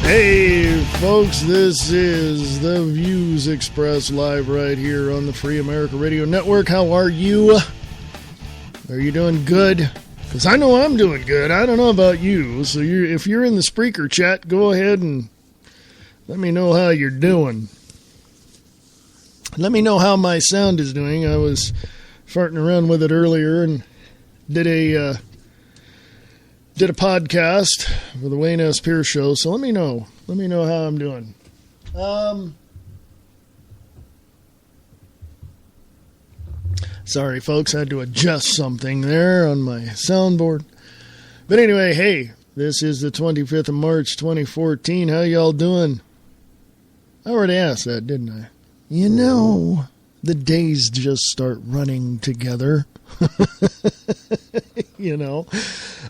Hey, folks, this is the Views Expressed live right here on the Free America Radio Network. How are you? Are you doing good? Because I know I'm doing good. I don't know about you. So if you're in the Spreaker chat, go ahead and let me know how you're doing. Let me know how my sound is doing. I was farting around with it earlier and did a podcast for the Wayne S. Pierce Show, so let me know. Let me know how I'm doing. Sorry, folks, I had to adjust something there on my soundboard. But anyway, hey, this is the 25th of March, 2014. How y'all doing? I already asked that, didn't I? You know, the days just start running together. You know.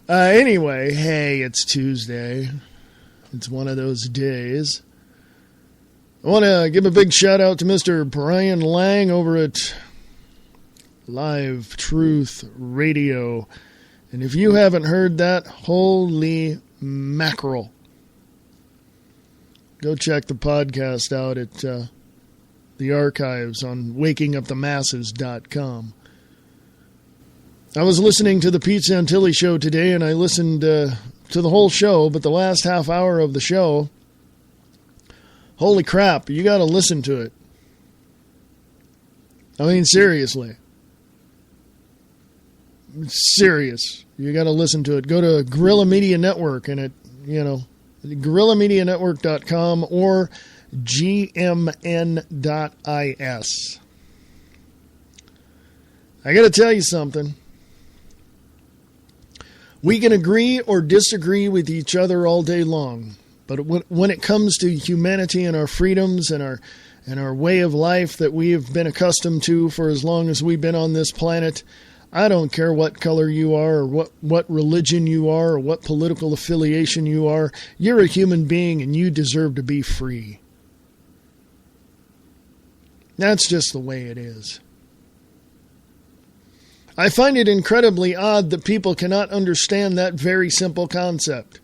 Anyway, hey, it's Tuesday. It's one of those days. I want to give a big shout out to Mr. Brian Lang over at Live Truth Radio. And if you haven't heard that, holy mackerel. Go check the podcast out at the archives on wakingupthemasses.com. I was listening to the Pete Santilli show today, and I listened to the whole show, but the last half hour of the show, holy crap, you got to listen to it. I mean, seriously. Serious. You got to listen to it. Go to Guerrilla Media Network, and guerrillamedianetwork.com or gmn.is. I got to tell you something. We can agree or disagree with each other all day long, but when it comes to humanity and our freedoms and our way of life that we have been accustomed to for as long as we've been on this planet, I don't care what color you are or what religion you are or what political affiliation you are. You're a human being and you deserve to be free. That's just the way it is. I find it incredibly odd that people cannot understand that very simple concept.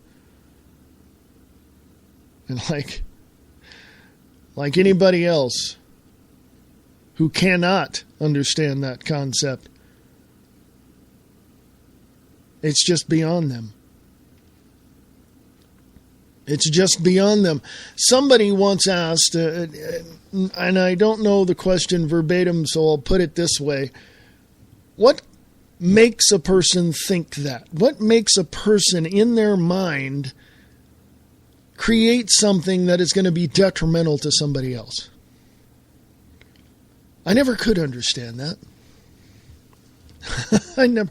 And like anybody else who cannot understand that concept, it's just beyond them. It's just beyond them. Somebody once asked, and I don't know the question verbatim, so I'll put it this way. What makes a person think that? What makes a person in their mind create something that is going to be detrimental to somebody else? I never could understand that. I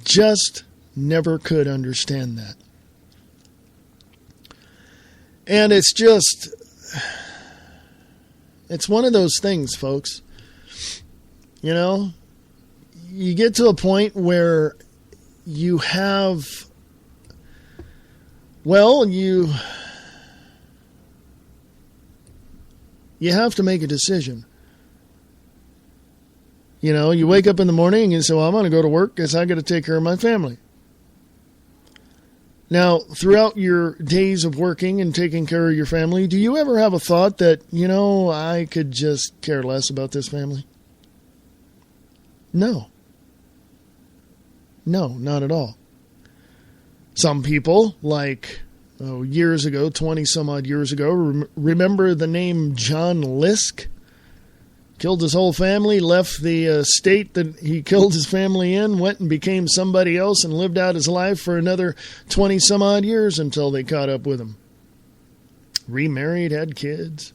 just never could understand that. And it's one of those things, folks. You know, you get to a point where you have, you have to make a decision. You know, you wake up in the morning and you say, well, I'm going to go to work because I got to take care of my family. Now, throughout your days of working and taking care of your family, do you ever have a thought that, I could just care less about this family? No. No, not at all. Some people, years ago, 20 some odd years ago, remember the name John Lisk? Killed his whole family, left the state that he killed his family in, went and became somebody else and lived out his life for another 20 some odd years until they caught up with him. Remarried, had kids.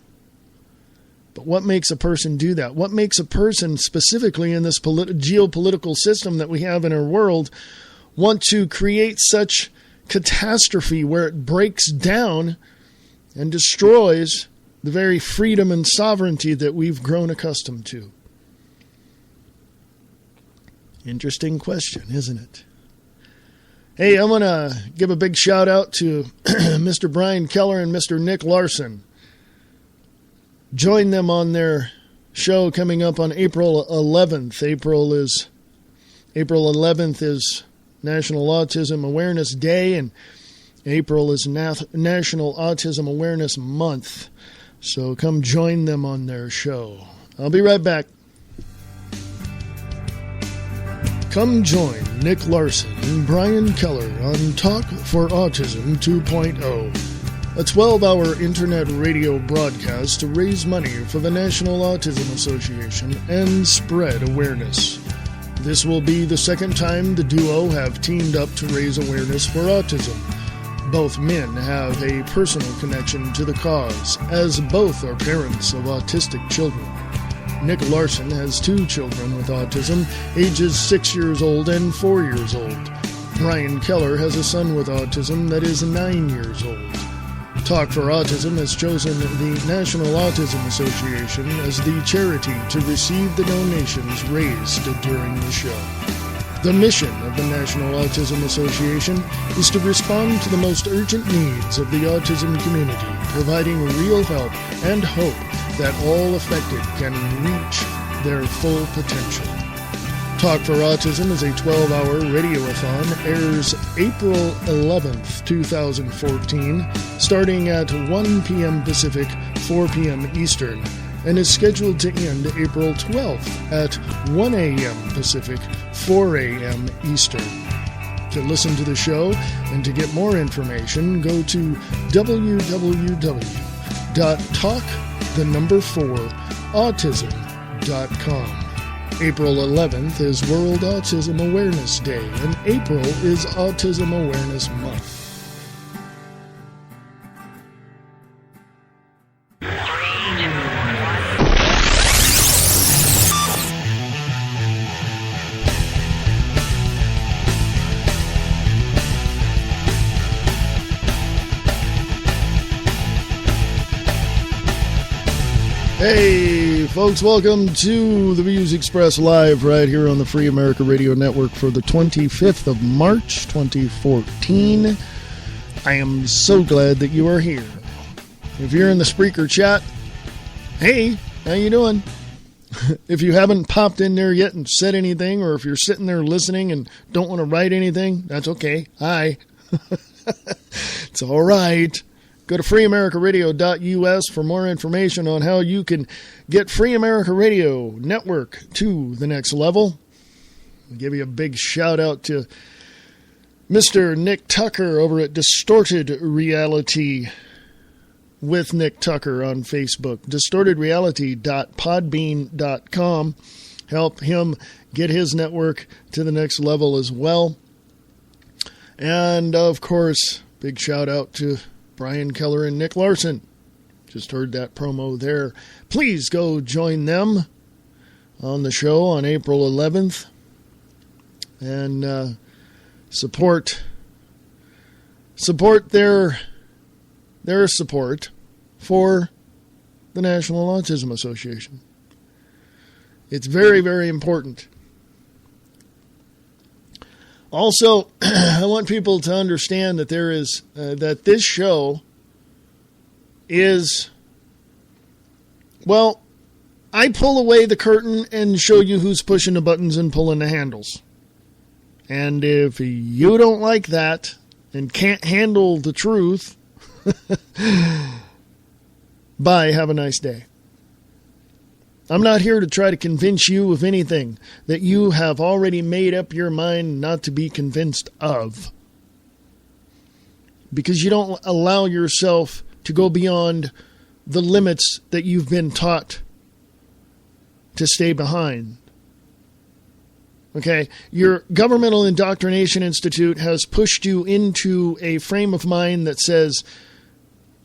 But what makes a person do that? What makes a person, specifically in this geopolitical system that we have in our world, want to create such catastrophe where it breaks down and destroys the very freedom and sovereignty that we've grown accustomed to? Interesting question, isn't it? Hey, I'm going to give a big shout out to Mr. Brian Keller and Mr. Nick Larson. Join them on their show coming up on April 11th. April 11th is National Autism Awareness Day, and April is National Autism Awareness Month, so come join them on their show. I'll be right back. Come join Nick Larson and Brian Keller on Talk for Autism 2.0, a 12-hour internet radio broadcast to raise money for the National Autism Association and spread awareness. This will be the second time the duo have teamed up to raise awareness for autism. Both men have a personal connection to the cause, as both are parents of autistic children. Nick Larson has 2 children with autism, ages 6 years old and 4 years old. Brian Keller has a son with autism that is 9 years old. Talk for Autism has chosen the National Autism Association as the charity to receive the donations raised during the show. The mission of the National Autism Association is to respond to the most urgent needs of the autism community, providing real help and hope that all affected can reach their full potential. Talk for Autism is a 12-hour radiothon, airs April 11th, 2014, starting at 1 p.m. Pacific, 4 p.m. Eastern, and is scheduled to end April 12th at 1 a.m. Pacific, 4 a.m. Eastern. To listen to the show and to get more information, go to www.talk4autism.com. April 11th is World Autism Awareness Day, and April is Autism Awareness Month. Hey, folks, welcome to the Views Express Live right here on the Free America Radio Network for the 25th of March, 2014. I am so glad that you are here. If you're in the Spreaker chat, hey, how you doing? If you haven't popped in there yet and said anything, or if you're sitting there listening and don't want to write anything, that's okay. Hi. It's all right. Go to freeamericaradio.us for more information on how you can get Free America Radio Network to the next level. I'll give you a big shout out to Mr. Nick Tucker over at Distorted Reality with Nick Tucker on Facebook. DistortedReality.podbean.com. Help him get his network to the next level as well. And, of course, big shout out to Brian Keller and Nick Larson. Just heard that promo there. Please go join them on the show on April 11th and support their support for the National Autism Association. It's very, very important. Also, I want people to understand that there is that this show is, well, I pull away the curtain and show you who's pushing the buttons and pulling the handles. And if you don't like that and can't handle the truth, bye, have a nice day. I'm not here to try to convince you of anything that you have already made up your mind not to be convinced of. Because you don't allow yourself to go beyond the limits that you've been taught to stay behind. Okay? Your Governmental Indoctrination Institute has pushed you into a frame of mind that says,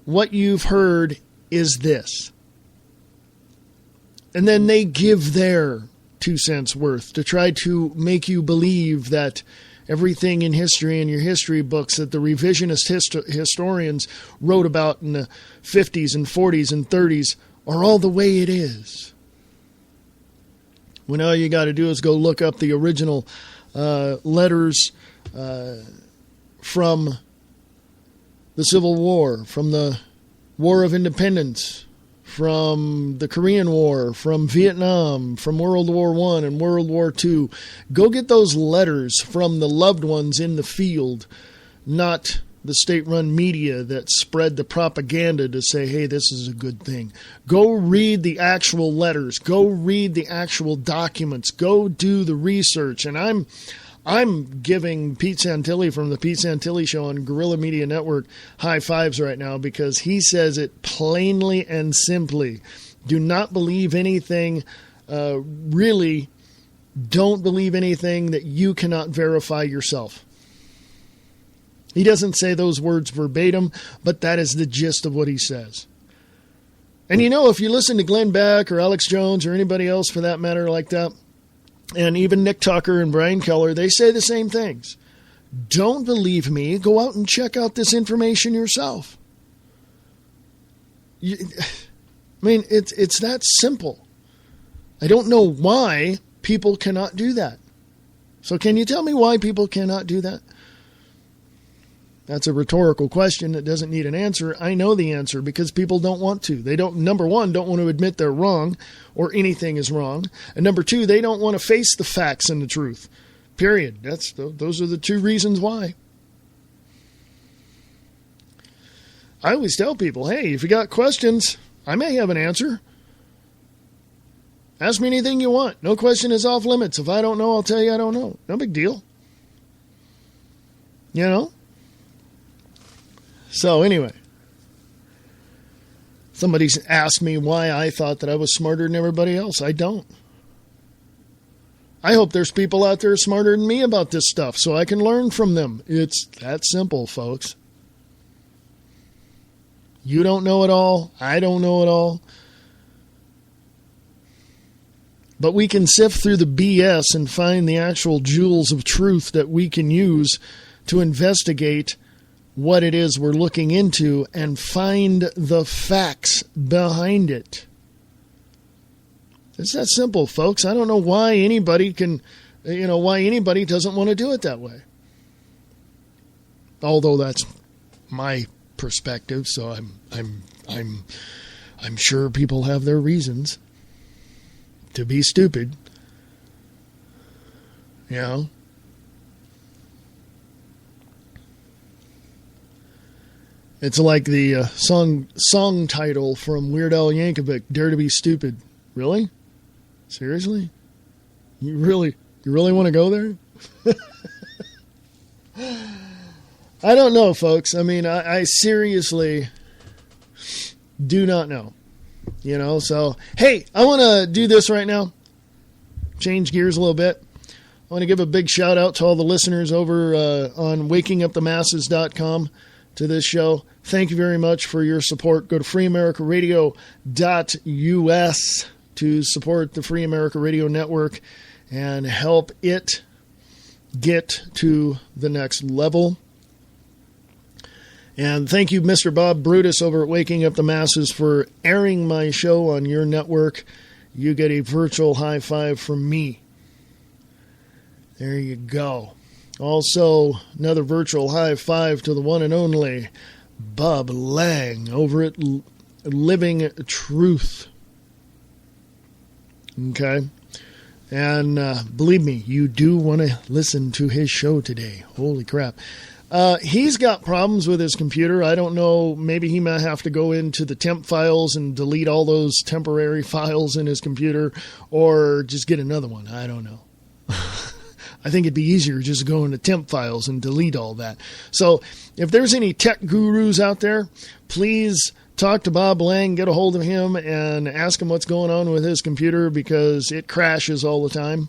what you've heard is this. And then they give their 2 cents worth to try to make you believe that everything in history and your history books that the revisionist historians wrote about in the 50s and 40s and 30s are all the way it is. When all you got to do is go look up the original letters from the Civil War, from the War of Independence, from the Korean War, from Vietnam, from World War I and World War II. Go get those letters from the loved ones in the field, not the state-run media that spread the propaganda to say, hey, this is a good thing. Go read the actual letters. Go read the actual documents. Go do the research. And I'm giving Pete Santilli from the Pete Santilli Show on Guerrilla Media Network high fives right now because he says it plainly and simply. Do not believe anything, really don't believe anything that you cannot verify yourself. He doesn't say those words verbatim, but that is the gist of what he says. And if you listen to Glenn Beck or Alex Jones or anybody else for that matter like that, and even Nick Tucker and Brian Keller, they say the same things. Don't believe me. Go out and check out this information yourself. It's that simple. I don't know why people cannot do that. So can you tell me why people cannot do that? That's a rhetorical question that doesn't need an answer. I know the answer because people don't want to. They number one, don't want to admit they're wrong or anything is wrong. And number two, they don't want to face the facts and the truth. Period. Those are the two reasons why. I always tell people, hey, if you got questions, I may have an answer. Ask me anything you want. No question is off limits. If I don't know, I'll tell you I don't know. No big deal. So anyway, somebody's asked me why I thought that I was smarter than everybody else. I don't. I hope there's people out there smarter than me about this stuff so I can learn from them. It's that simple, folks. You don't know it all. I don't know it all. But we can sift through the BS and find the actual jewels of truth that we can use to investigate what it is we're looking into and find the facts behind it. It's that simple, folks. I don't know why anybody why anybody doesn't want to do it that way. Although that's my perspective, so I'm sure people have their reasons to be stupid. It's like the song title from Weird Al Yankovic, Dare to Be Stupid. Really? Seriously? You really want to go there? I don't know, folks. I seriously do not know. So, hey, I want to do this right now. Change gears a little bit. I want to give a big shout out to all the listeners over on wakingupthemasses.com to this show. Thank you very much for your support. Go to freeamericaradio.us to support the Free America Radio Network and help it get to the next level. And thank you, Mr. Bob Brutus over at Waking Up the Masses, for airing my show on your network. You get a virtual high five from me. There you go. Also, another virtual high five to the one and only Bob Lang over at Living Truth. Okay? And believe me, you do want to listen to his show today. Holy crap. He's got problems with his computer. I don't know. Maybe he might have to go into the temp files and delete all those temporary files in his computer, or just get another one. I don't know. I think it'd be easier just to go into temp files and delete all that. So if there's any tech gurus out there, please talk to Bob Lang, get a hold of him, and ask him what's going on with his computer, because it crashes all the time.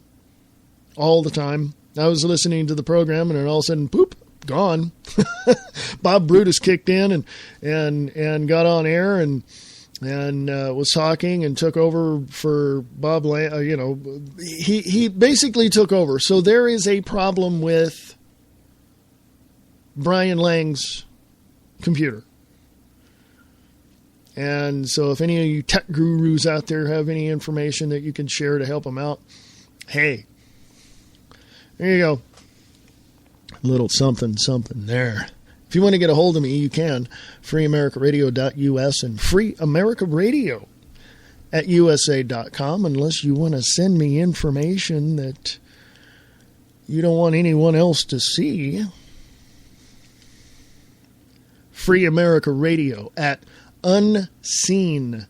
All the time. I was listening to the program, and then all of a sudden, poop, gone. Bob Brutus kicked in and got on air and was talking and took over for Bob Lang. He basically took over. So there is a problem with Brian Lang's computer. And so if any of you tech gurus out there have any information that you can share to help him out, hey, there you go. Little something there. If you want to get a hold of me, you can. freeamericaradio.us and freeamericaradio@usa.com, unless you want to send me information that you don't want anyone else to see. Free America Radio at unseen.is.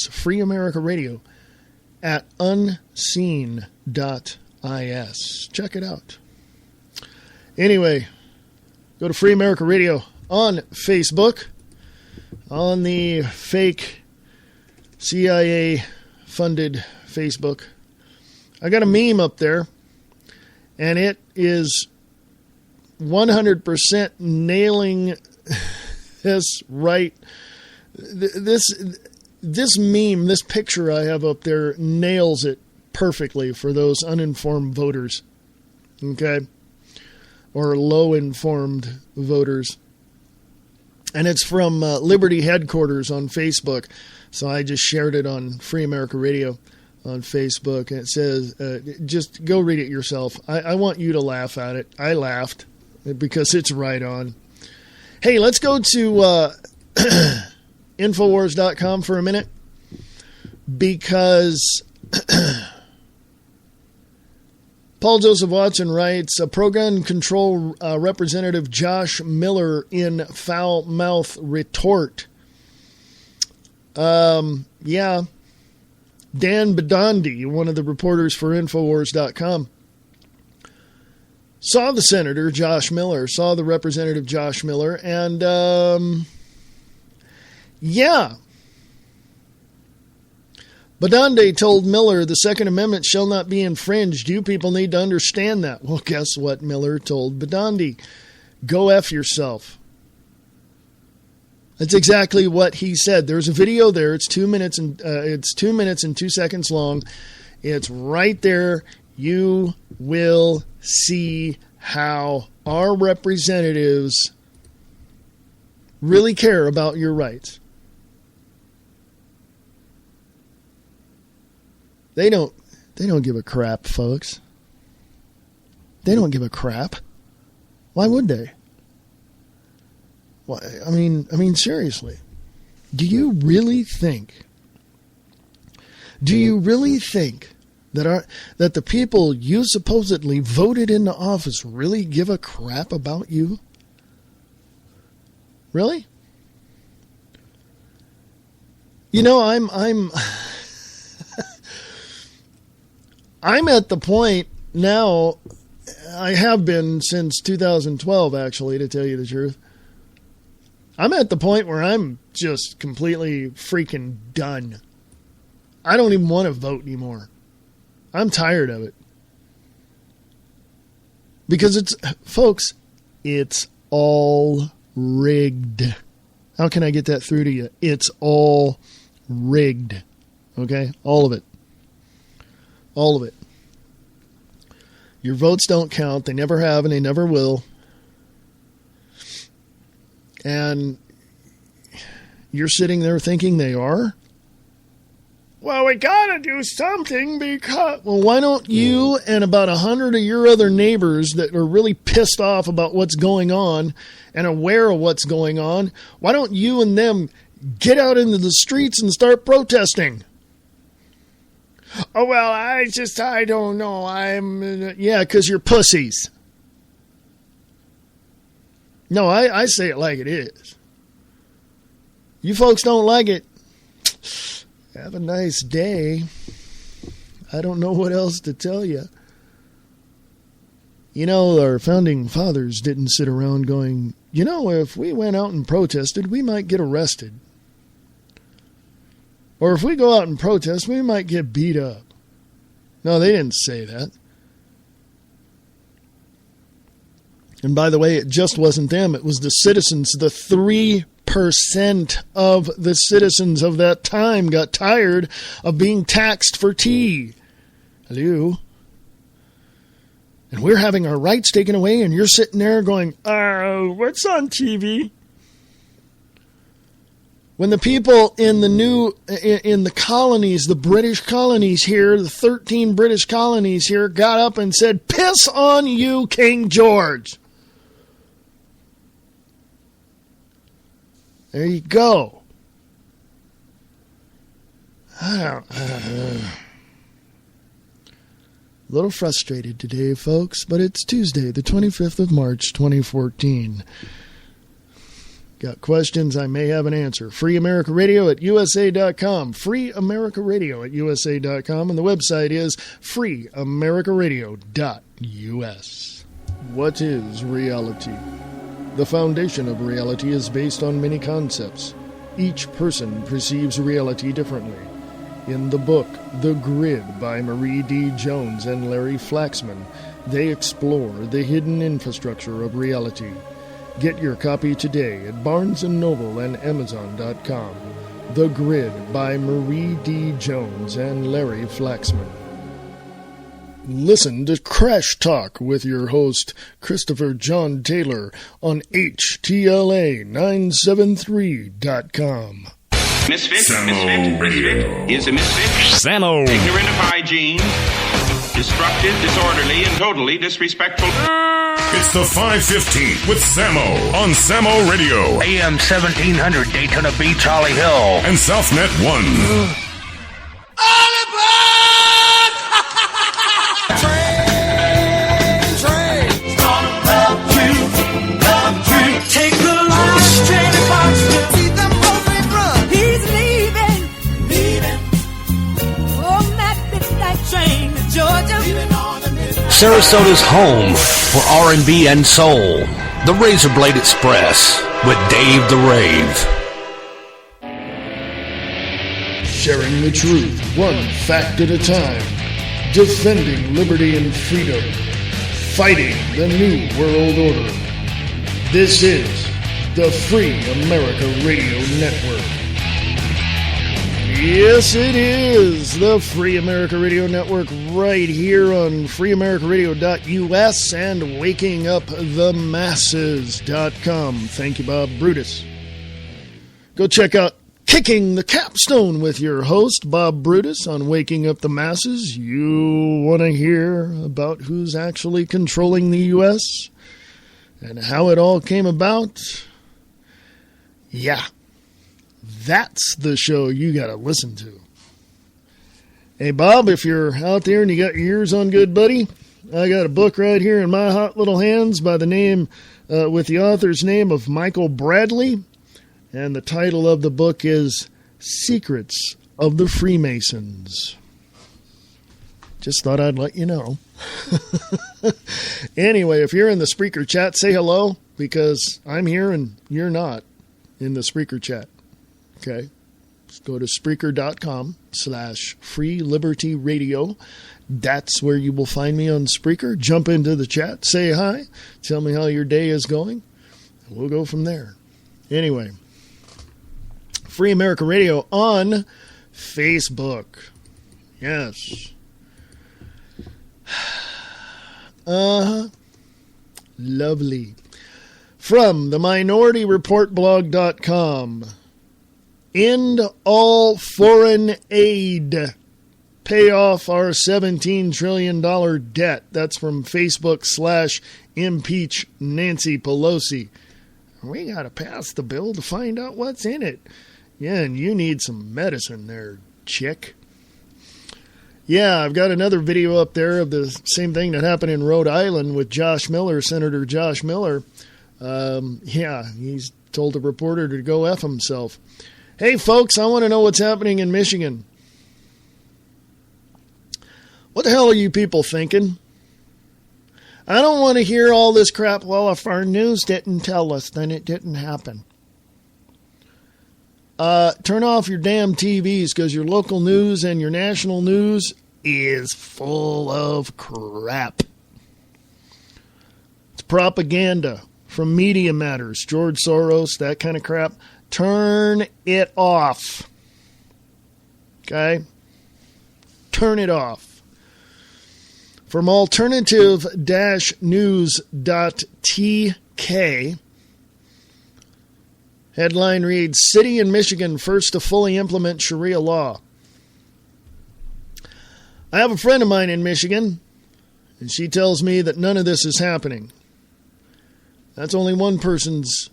Free America Radio at unseen.is. Check it out. Anyway, go to Free America Radio on Facebook, on the fake CIA-funded Facebook. I got a meme up there, and it is 100% nailing this right. This meme, this picture I have up there, nails it perfectly for those uninformed voters, okay, or low-informed voters. And it's from Liberty Headquarters on Facebook, so I just shared it on Free America Radio on Facebook, and it says, just go read it yourself. I want you to laugh at it. I laughed because it's right on. Hey, let's go to Infowars.com for a minute, because Paul Joseph Watson writes, pro-gun control Representative Josh Miller in foul-mouth retort. Yeah. Dan Bidandi, one of the reporters for Infowars.com, saw the Senator Josh Miller, saw the Representative Josh Miller, and yeah. Bidandi told Miller the Second Amendment shall not be infringed. You people need to understand that. Well, guess what Miller told Bidandi? Go F yourself. That's exactly what he said. There's a video there. It's 2 minutes and 2 seconds long. It's right there. You will see how our representatives really care about your rights. They don't give a crap, folks. They don't give a crap. Why would they? Why, I mean, seriously. Do you really think that the people you supposedly voted into office really give a crap about you? Really? You know, I'm I'm at the point now, I have been since 2012, actually, to tell you the truth. I'm at the point where I'm just completely freaking done. I don't even want to vote anymore. I'm tired of it. Because it's all rigged. How can I get that through to you? It's all rigged. Okay? All of it. All of it. Your votes don't count. They never have and they never will. And you're sitting there thinking they are? Well, we gotta do something because... Well, why don't you and about 100 of your other neighbors that are really pissed off about what's going on and aware of what's going on, why don't you and them get out into the streets and start protesting? Oh, well, I don't know. Yeah, because you're pussies. No, I say it like it is. You folks don't like it. Have a nice day. I don't know what else to tell you. You know, our founding fathers didn't sit around going, you know, if we went out and protested, we might get arrested. Or if we go out and protest, we might get beat up. No, they didn't say that. And by the way, it just wasn't them. It was the citizens. The 3% of the citizens of that time got tired of being taxed for tea. Hello? And we're having our rights taken away, and you're sitting there going, what's on TV? When the people in the colonies, the British colonies here, the 13 British colonies here, got up and said, piss on you, King George. There you go. A little frustrated today, folks, but it's Tuesday, the 25th of March, 2014. Got questions? I may have an answer. Free America Radio at USA.com. Free America Radio at USA.com. And the website is freeamericaradio.us. What is reality? The foundation of reality is based on many concepts. Each person perceives reality differently. In the book, The Grid by Marie D. Jones and Larry Flaxman, they explore the hidden infrastructure of reality. Get your copy today at Barnes & Noble and Amazon.com. The Grid by Marie D. Jones and Larry Flaxman. Listen to Crash Talk with your host, Christopher John Taylor, on HTLA973.com. Misfit is a misfit. Samo. Ignorant of hygiene. Destructive, disorderly, and totally disrespectful. It's the 5:15 with Samo on Samo Radio. AM 1700 Daytona Beach, Holly Hill. And Southnet 1. All aboard! Train. Come true. Take the last train to Boston. See them moving run. He's leaving. On that midnight train to Georgia. Sarasota's home for R&B and soul. The Razor Blade Express with Dave the Rave. Sharing the truth, one fact at a time. Defending liberty and freedom. Fighting the New World Order. This is the Free America Radio Network. Yes, it is the Free America Radio Network right here on freeamericaradio.us and wakingupthemasses.com. Thank you, Bob Brutus. Go check out Kicking the Capstone with your host, Bob Brutus, on Waking Up the Masses. You want to hear about who's actually controlling the U.S. and how it all came about? Yeah. That's the show you got to listen to. Hey, Bob, if you're out there and you got your ears on good, buddy, I got a book right here in my hot little hands by the name, with the author's name of Michael Bradley. And the title of the book is Secrets of the Freemasons. Just thought I'd let you know. Anyway, if you're in the Spreaker chat, say hello, because I'm here and you're not in the Spreaker chat. Okay, just go to Spreaker.com/Free Liberty Radio. That's where you will find me on Spreaker. Jump into the chat, say hi, tell me how your day is going, and we'll go from there. Anyway, Free America Radio on Facebook. Yes. Lovely. From the MinorityReportBlog.com. End all foreign aid. Pay off our $17 trillion debt. That's from Facebook/Impeach Nancy Pelosi. We got to pass the bill to find out what's in it. Yeah, and you need some medicine there, chick. Yeah, I've got another video up there of the same thing that happened in Rhode Island with Josh Miller, Senator Josh Miller. Yeah, he's told a reporter to go F himself. Hey, folks, I want to know what's happening in Michigan. What the hell are you people thinking? I don't want to hear all this crap. Well, if our news didn't tell us, then it didn't happen. Turn off your damn TVs, because your local news and your national news is full of crap. It's propaganda from Media Matters, George Soros, that kind of crap. Turn it off. Okay? Turn it off. From alternative-news.tk, headline reads, City in Michigan first to fully implement Sharia law. I have a friend of mine in Michigan, and she tells me that none of this is happening. That's only one person's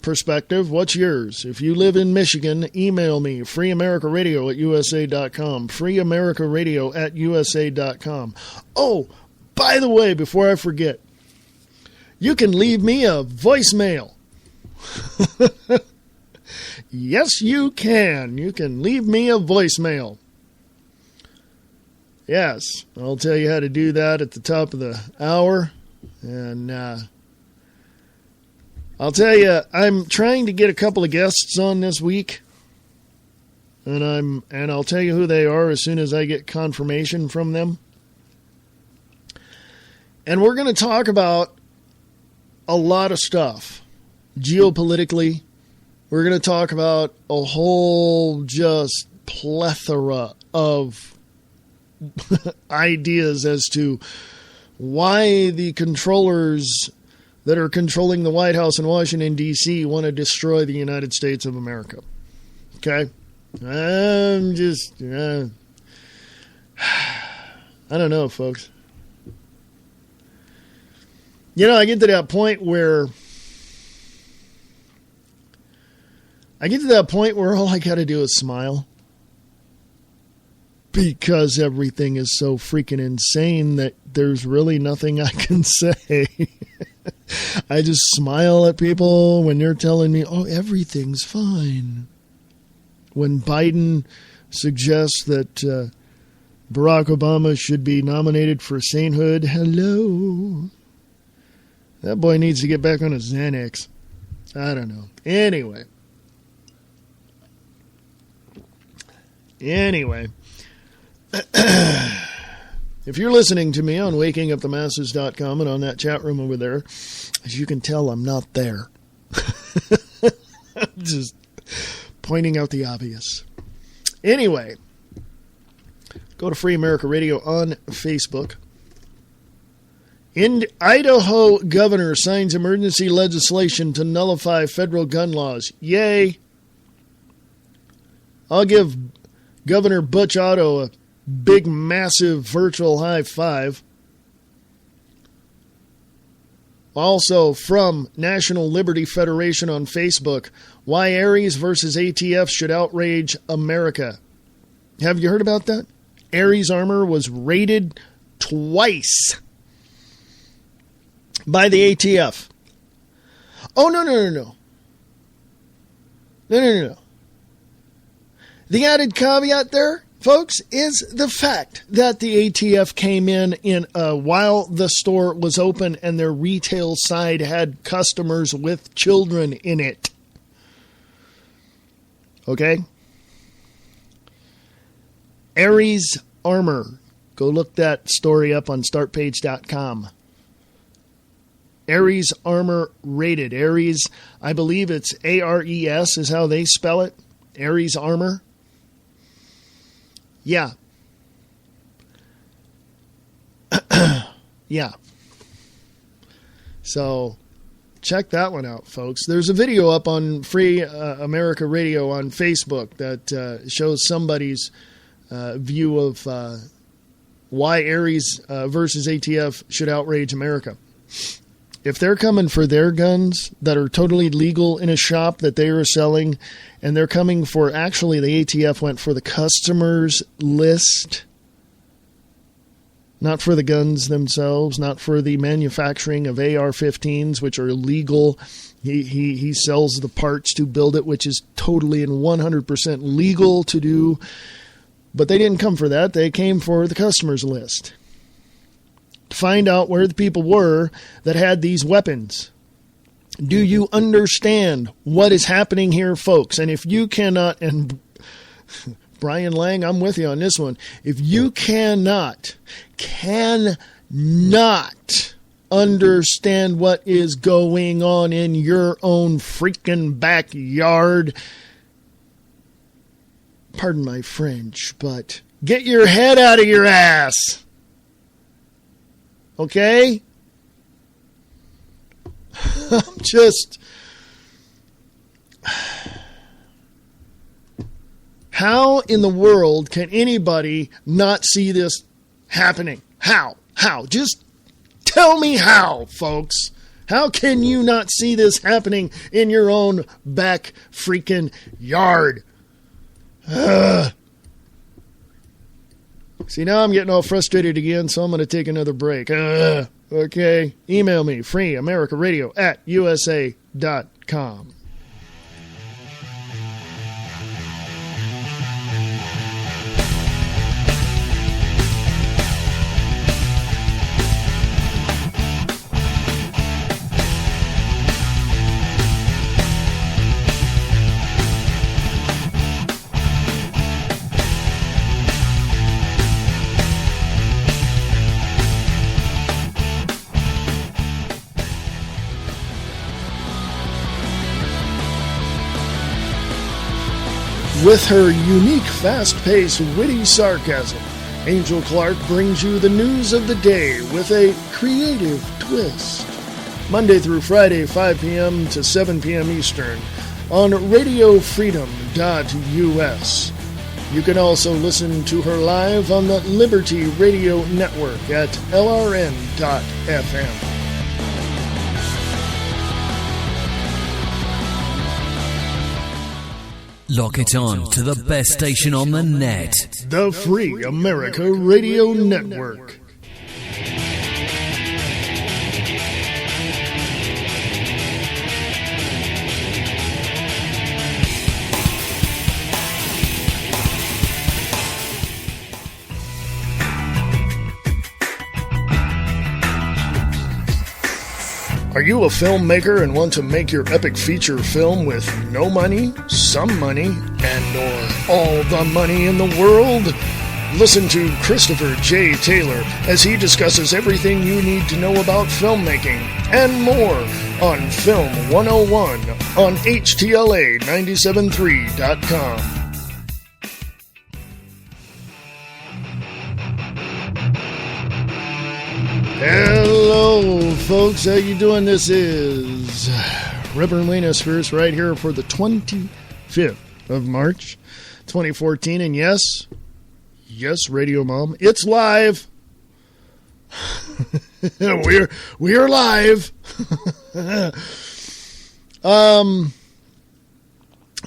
perspective. What's yours? If you live in Michigan, email me, freeamericaradio@usa.com, freeamericaradio@usa.com. Oh, by the way, before I forget, you can leave me a voicemail. Yes, you can. You can leave me a voicemail. Yes, I'll tell you how to do that at the top of the hour. And I'll tell you, I'm trying to get a couple of guests on this week. And I'll tell you who they are as soon as I get confirmation from them. And we're going to talk about a lot of stuff. Geopolitically, we're going to talk about a whole just plethora of ideas as to why the controllers that are controlling the White House in Washington, D.C. want to destroy the United States of America. Okay? I'm just... I don't know, folks. You know, I get to that point where all I got to do is smile. Because everything is so freaking insane that there's really nothing I can say. I just smile at people when they're telling me, oh, everything's fine. When Biden suggests that Barack Obama should be nominated for sainthood, hello. That boy needs to get back on his Xanax. I don't know. Anyway. If you're listening to me on wakingupthemasses.com and on that chat room over there, as you can tell, I'm not there. I'm just pointing out the obvious. Anyway, go to Free America Radio on Facebook. Idaho governor signs emergency legislation to nullify federal gun laws. Yay. I'll give Governor Butch Otto a big, massive virtual high five. Also from National Liberty Federation on Facebook, why Aries versus ATF should outrage America. Have you heard about that? Aries Armor was raided twice by the ATF. Oh, no. The added caveat there, folks, is the fact that the ATF came in while the store was open and their retail side had customers with children in it. Okay? Aries Armor. Go look that story up on startpage.com. Aries Armor raided. Aries, I believe it's ARES is how they spell it. Aries Armor. Yeah. Yeah. So, check that one out, folks. There's a video up on Free America Radio on Facebook that shows somebody's view of why Aries versus ATF should outrage America. If they're coming for their guns that are totally legal in a shop that they are selling, and they're coming for, actually the ATF went for the customers list, not for the guns themselves, not for the manufacturing of AR-15s, which are legal. He sells the parts to build it, which is totally and 100% legal to do. But they didn't come for that. They came for the customers list. To find out where the people were that had these weapons. Do you understand what is happening here, folks? And if you cannot, and Brian Lang, I'm with you on this one. If you cannot understand what is going on in your own freaking backyard, pardon my French, but get your head out of your ass. Okay? I'm just... How in the world can anybody not see this happening? How? Just tell me how, folks. How can you not see this happening in your own back freaking yard? See, now I'm getting all frustrated again, so I'm going to take another break. Okay. Email me, freeamericaradio@usa.com. FM.com. With her unique, fast-paced, witty sarcasm, Angel Clark brings you the news of the day with a creative twist. Monday through Friday, 5 p.m. to 7 p.m. Eastern on RadioFreedom.us. You can also listen to her live on the Liberty Radio Network at LRN.FM. Lock it on to the best station on the net. The Free America Radio Network. Are you a filmmaker and want to make your epic feature film with no money, some money, and or all the money in the world? Listen to Christopher J. Taylor as he discusses everything you need to know about filmmaking and more on Film 101 on HTLA973.com. Hello, folks. How you doing? This is Reverend Wayne S. Fierce right here for the 25th of March, 2014. And yes, Radio Mom, it's live. We're live.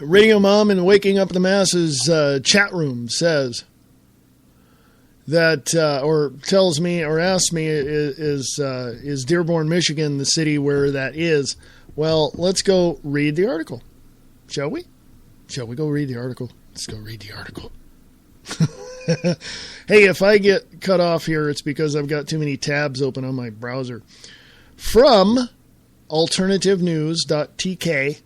Radio Mom in Waking Up the Masses chat room says that, or tells me, or asks me, is Dearborn, Michigan, the city where that is? Well, let's go read the article, shall we? Shall we go read the article? Let's go read the article. Hey, if I get cut off here, it's because I've got too many tabs open on my browser. From alternativenews.tk.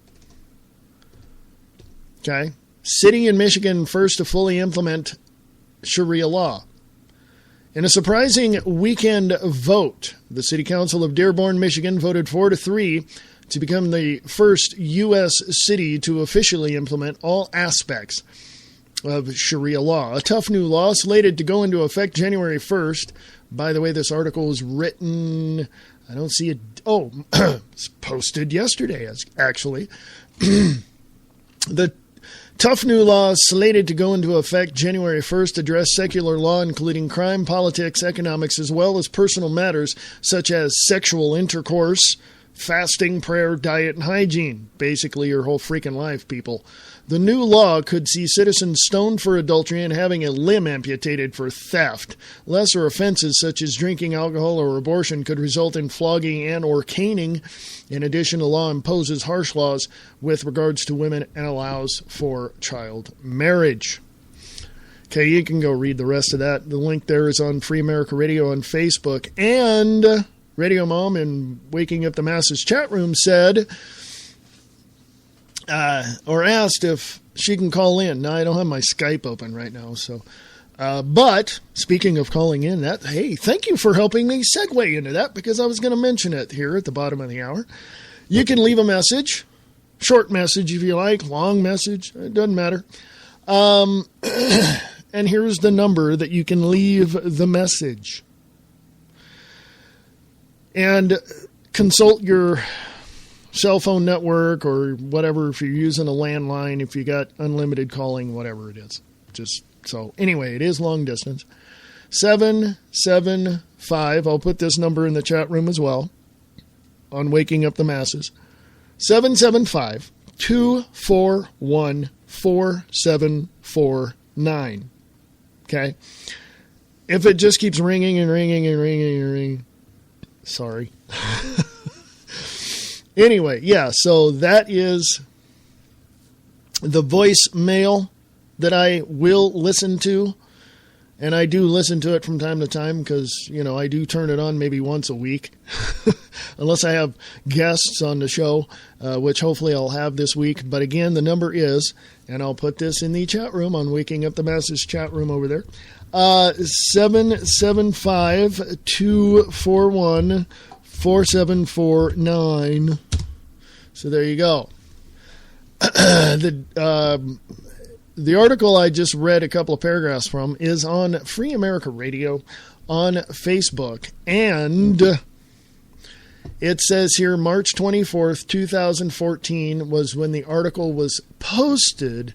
Okay. City in Michigan first to fully implement Sharia law. In a surprising weekend vote, the City Council of Dearborn, Michigan voted 4-3 to become the first U.S. city to officially implement all aspects of Sharia law. A tough new law slated to go into effect January 1st. By the way, this article was written, I don't see it. Oh, it's posted yesterday, actually. The tough new law slated to go into effect January 1st address secular law, including crime, politics, economics, as well as personal matters such as sexual intercourse, fasting, prayer, diet, and hygiene. Basically, your whole freaking life, people. The new law could see citizens stoned for adultery and having a limb amputated for theft. Lesser offenses such as drinking alcohol or abortion could result in flogging and or caning. In addition, the law imposes harsh laws with regards to women and allows for child marriage. Okay, you can go read the rest of that. The link there is on Free America Radio on Facebook. And Radio Mom in Waking Up the Masses chat room said, or asked if she can call in. Now, I don't have my Skype open right now, so. But speaking of calling in, hey, thank you for helping me segue into that because I was going to mention it here at the bottom of the hour. You can leave a message, short message if you like, long message, it doesn't matter. And here's the number that you can leave the message. And consult your cell phone network or whatever, if you're using a landline, if you got unlimited calling, whatever it is. Just so anyway, it is long distance. 775. I'll put this number in the chat room as well on Waking Up the Masses. 775-241-4749. Okay. If it just keeps ringing and ringing and ringing and ringing, sorry. Anyway, yeah, so that is the voicemail that I will listen to. And I do listen to it from time to time because, you know, I do turn it on maybe once a week. Unless I have guests on the show, which hopefully I'll have this week. But again, the number is, and I'll put this in the chat room on Waking Up the Masses chat room over there, 775-241-4749. So there you go. The article I just read a couple of paragraphs from is on Free America Radio on Facebook. And it says here March 24th, 2014 was when the article was posted,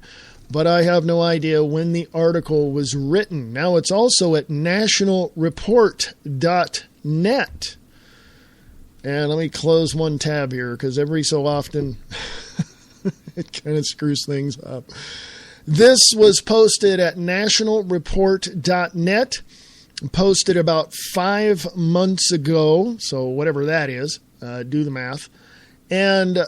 but I have no idea when the article was written. Now it's also at nationalreport.net. And let me close one tab here because every so often it kind of screws things up. This was posted at nationalreport.net, posted about 5 months ago, so whatever that is, do the math. And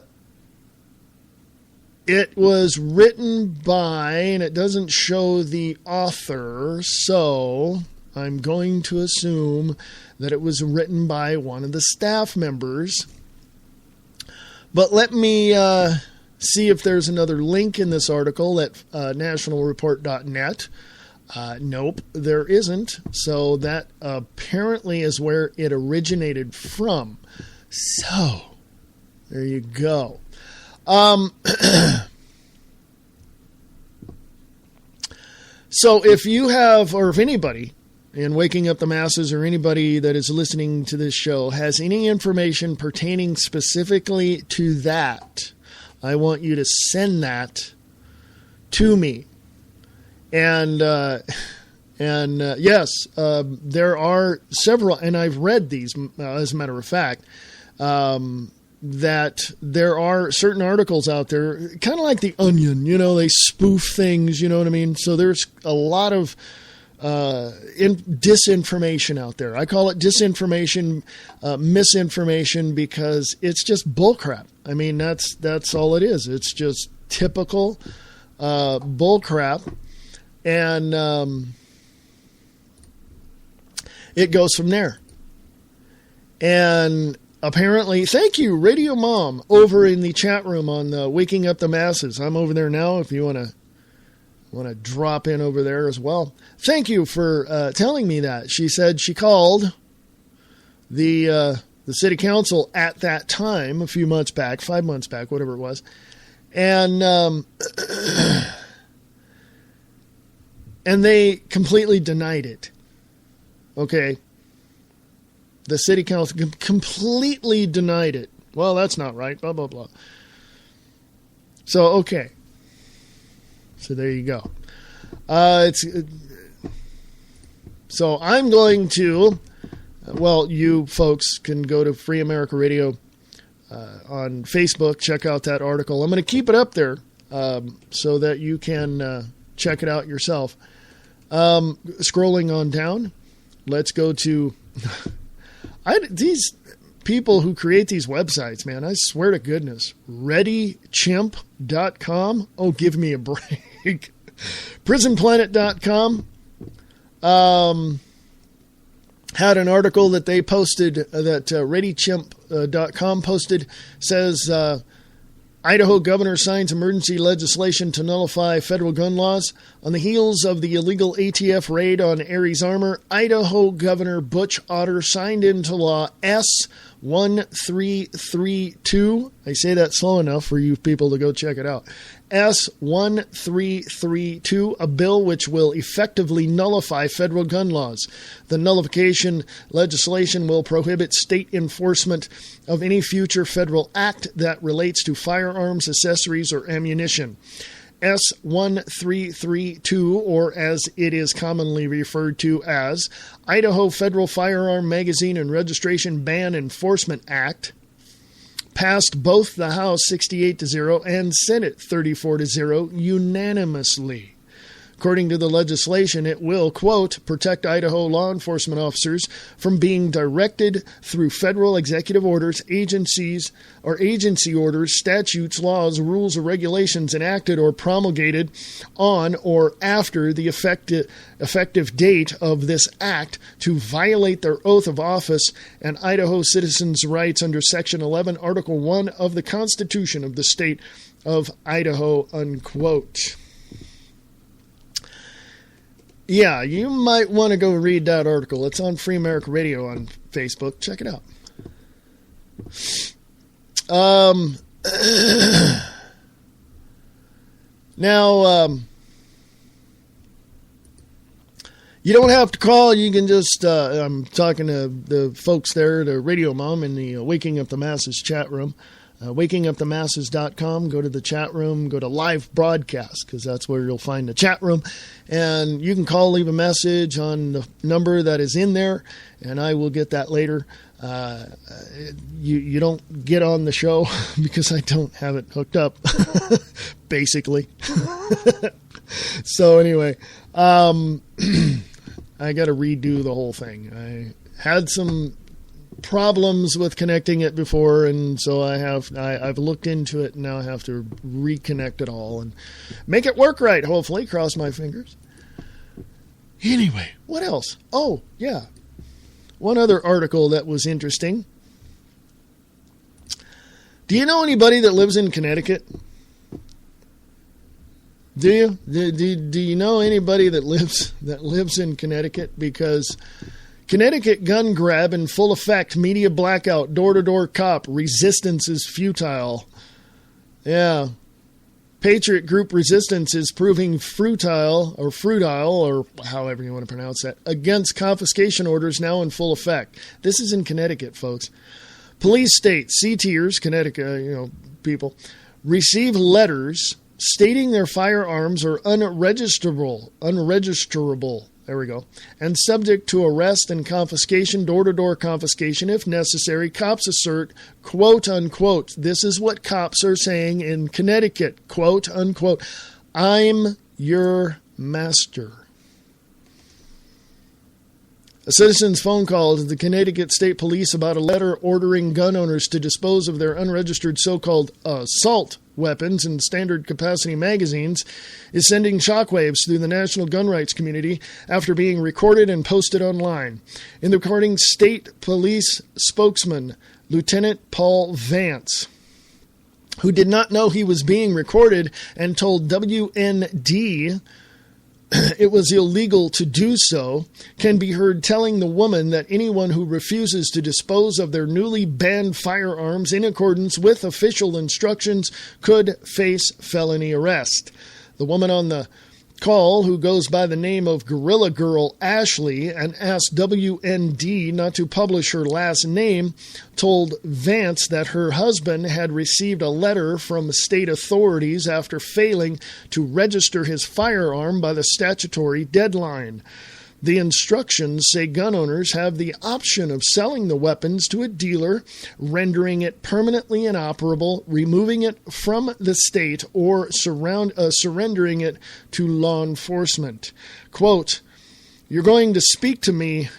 it was written by, and it doesn't show the author, so I'm going to assume that it was written by one of the staff members. But let me see if there's another link in this article at nationalreport.net. Nope, there isn't. So that apparently is where it originated from. So, there you go. So if you have, or if anybody in Waking Up the Masses or anybody that is listening to this show has any information pertaining specifically to that, I want you to send that to me. And yes, there are several, and I've read these, as a matter of fact, that there are certain articles out there, kind of like The Onion, you know, they spoof things, you know what I mean? So there's a lot of disinformation out there. I call it disinformation, misinformation, because it's just bullcrap. I mean, that's all it is. It's just typical bullcrap, and it goes from there. And apparently, thank you, Radio Mom, over in the chat room on Waking Up the Masses. I'm over there now if you want to drop in over there as well. Thank you for telling me that. She said she called the city council at that time, a few months back, 5 months back, whatever it was. And and they completely denied it. Okay. The city council completely denied it. Well, that's not right, blah, blah, blah. So, okay. So there you go. So I'm going to, well, you folks can go to Free America Radio on Facebook, check out that article. I'm going to keep it up there so that you can check it out yourself. Scrolling on down, let's go to these people who create these websites, man. I swear to goodness. ReadyChimp.com. Oh, give me a break. PrisonPlanet.com had an article that they posted that ReadyChimp.com posted, says Idaho governor signs emergency legislation to nullify federal gun laws. On the heels of the illegal ATF raid on Aries Armor, Idaho Governor Butch Otter signed into law S1332. I say that slow enough for you people to go check it out. S1332, a bill which will effectively nullify federal gun laws. The nullification legislation will prohibit state enforcement of any future federal act that relates to firearms, accessories, or ammunition. S1332, or as it is commonly referred to as Idaho Federal Firearm Magazine and Registration Ban Enforcement Act, passed both the House 68-0 and Senate 34-0 unanimously. According to the legislation, it will, quote, protect Idaho law enforcement officers from being directed through federal executive orders, agencies, or agency orders, statutes, laws, rules, or regulations enacted or promulgated on or after the effective date of this act to violate their oath of office and Idaho citizens' rights under Section 11, Article 1 of the Constitution of the State of Idaho, unquote. Yeah, you might want to go read that article. It's on Free America Radio on Facebook. Check it out. Now, you don't have to call. You can just, I'm talking to the folks there, the Radio Mom in the Waking Up the Masses chat room. WakingUpTheMasses.com. Go to the chat room. Go to live broadcast, because that's where you'll find the chat room. And you can call, leave a message on the number that is in there, and I will get that later. You don't get on the show because I don't have it hooked up, basically. So anyway, I got to redo the whole thing. I had some problems with connecting it before, and so I've looked into it, and now I have to reconnect it all and make it work right, hopefully. Cross my fingers. Anyway, what else? Oh, yeah. One other article that was interesting. Do you know anybody that lives in Connecticut? Do you? Do you know anybody that lives in Connecticut? Because Connecticut gun grab in full effect, media blackout, door-to-door cop, resistance is futile. Yeah. Patriot Group resistance is proving futile, or however you want to pronounce that, against confiscation orders now in full effect. This is in Connecticut, folks. Police state C-tiers, Connecticut, people, receive letters stating their firearms are unregisterable, there we go, and subject to arrest and confiscation, door-to-door confiscation if necessary. Cops assert, quote, unquote, this is what cops are saying in Connecticut, quote, unquote, I'm your master. A citizen's phone call to the Connecticut State Police about a letter ordering gun owners to dispose of their unregistered so-called assault weapons and standard capacity magazines is sending shockwaves through the national gun rights community after being recorded and posted online. In the recording, State Police spokesman Lieutenant Paul Vance, who did not know he was being recorded and told WND it was illegal to do so, can be heard telling the woman that anyone who refuses to dispose of their newly banned firearms in accordance with official instructions could face felony arrest. The woman on the call, who goes by the name of Gorilla Girl Ashley and asked WND not to publish her last name, told Vance that her husband had received a letter from state authorities after failing to register his firearm by the statutory deadline. The instructions say gun owners have the option of selling the weapons to a dealer, rendering it permanently inoperable, removing it from the state, or surrendering it to law enforcement. Quote, you're going to speak to me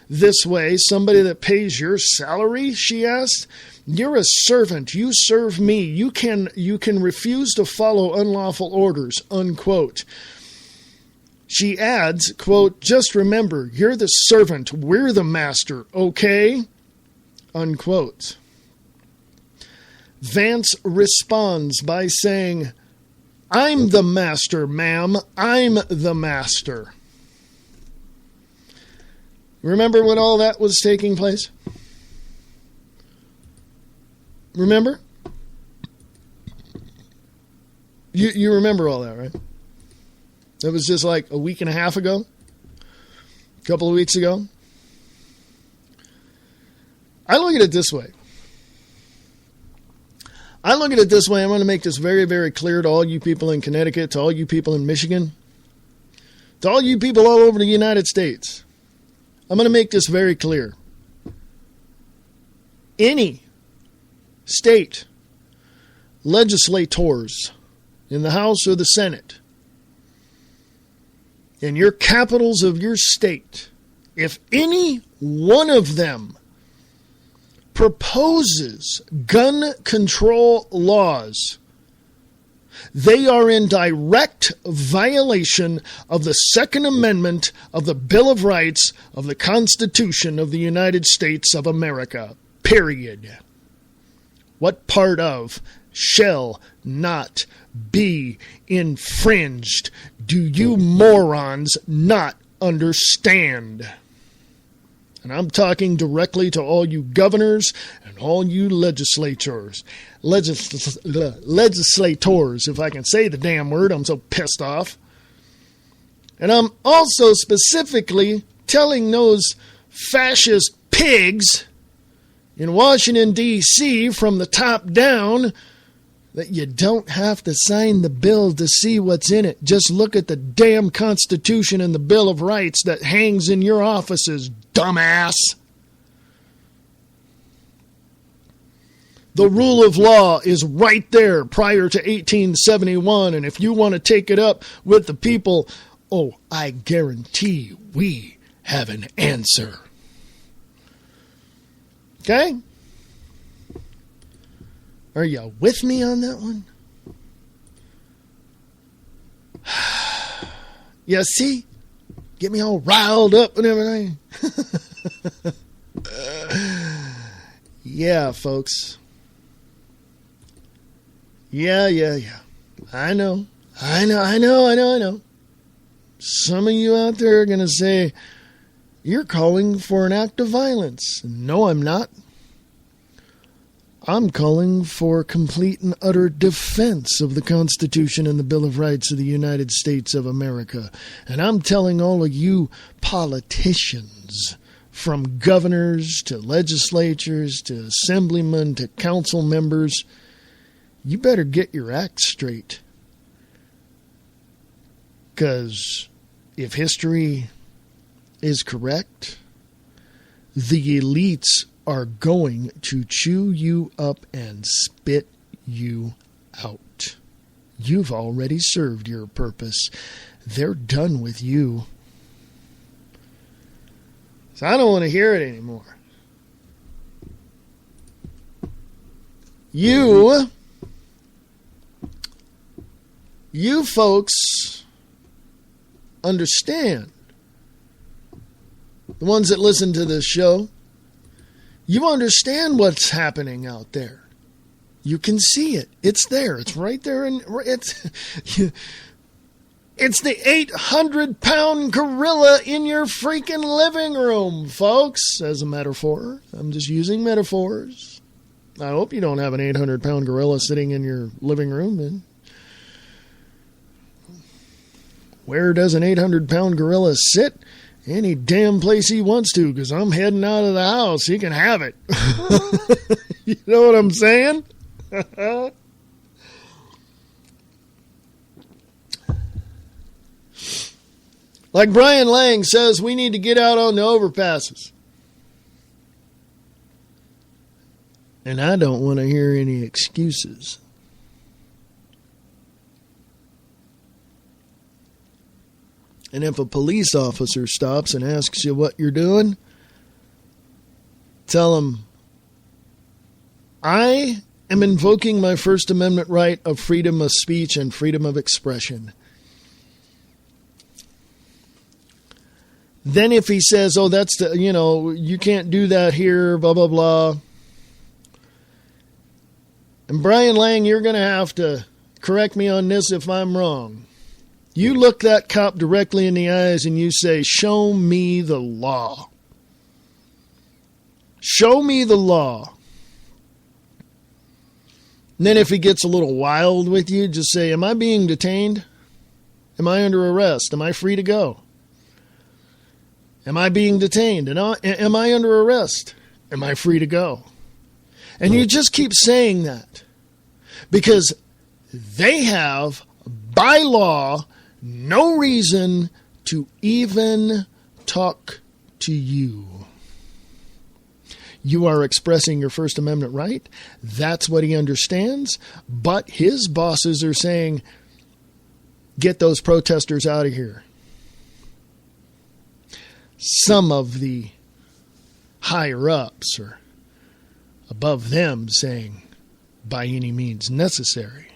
this way, somebody that pays your salary, she asked. You're a servant. You serve me. You can refuse to follow unlawful orders, unquote. She adds, quote, just remember, you're the servant, we're the master, okay? Unquote. Vance responds by saying, I'm the master, ma'am, I'm the master. Remember when all that was taking place? Remember? You remember all that, right? It was just like a week and a half ago, a couple of weeks ago. I look at it this way. I'm going to make this very, very clear to all you people in Connecticut, to all you people in Michigan, to all you people all over the United States. I'm going to make this very clear. Any state legislators in the House or the Senate in your capitals of your state, if any one of them proposes gun control laws, they are in direct violation of the Second Amendment of the Bill of Rights of the Constitution of the United States of America. Period. What part of shall not be infringed do you morons not understand? And I'm talking directly to all you governors and all you legislators, if I can say the damn word. I'm so pissed off. And I'm also specifically telling those fascist pigs in Washington, D.C., from the top down, that you don't have to sign the bill to see what's in it. Just look at the damn Constitution and the Bill of Rights that hangs in your offices, dumbass. The rule of law is right there prior to 1871, and if you want to take it up with the people, oh, I guarantee we have an answer. Okay? Are you with me on that one? Yeah, see? Get me all riled up and everything. Yeah, folks. Yeah. I know. Some of you out there are going to say, you're calling for an act of violence. No, I'm not. I'm calling for complete and utter defense of the Constitution and the Bill of Rights of the United States of America. And I'm telling all of you politicians, from governors to legislatures to assemblymen to council members, you better get your act straight. Because if history is correct, the elites are going to chew you up and spit you out. You've already served your purpose. They're done with you. So I don't want to hear it anymore. You folks understand. The ones that listen to this show, you understand what's happening out there. You can see it. It's there. It's right there. And it's the 800-pound gorilla in your freaking living room, folks. As a metaphor. I'm just using metaphors. I hope you don't have an 800-pound gorilla sitting in your living room. And where does an 800-pound gorilla sit? Any damn place he wants to, because I'm heading out of the house. He can have it. You know what I'm saying? Like Brian Lang says, we need to get out on the overpasses. And I don't want to hear any excuses. And if a police officer stops and asks you what you're doing, tell him, I am invoking my First Amendment right of freedom of speech and freedom of expression. Then if he says, oh, that's you can't do that here, blah, blah, blah. And Brian Lang, you're going to have to correct me on this if I'm wrong. You look that cop directly in the eyes and you say, show me the law. Show me the law. And then if he gets a little wild with you, just say, am I being detained? Am I under arrest? Am I free to go? Am I being detained? Am I under arrest? Am I free to go? And you just keep saying that. Because they have, by law, no reason to even talk to you. You are expressing your First Amendment right. That's what he understands. But his bosses are saying, get those protesters out of here. some of the higher-ups or above them saying, by any means necessary.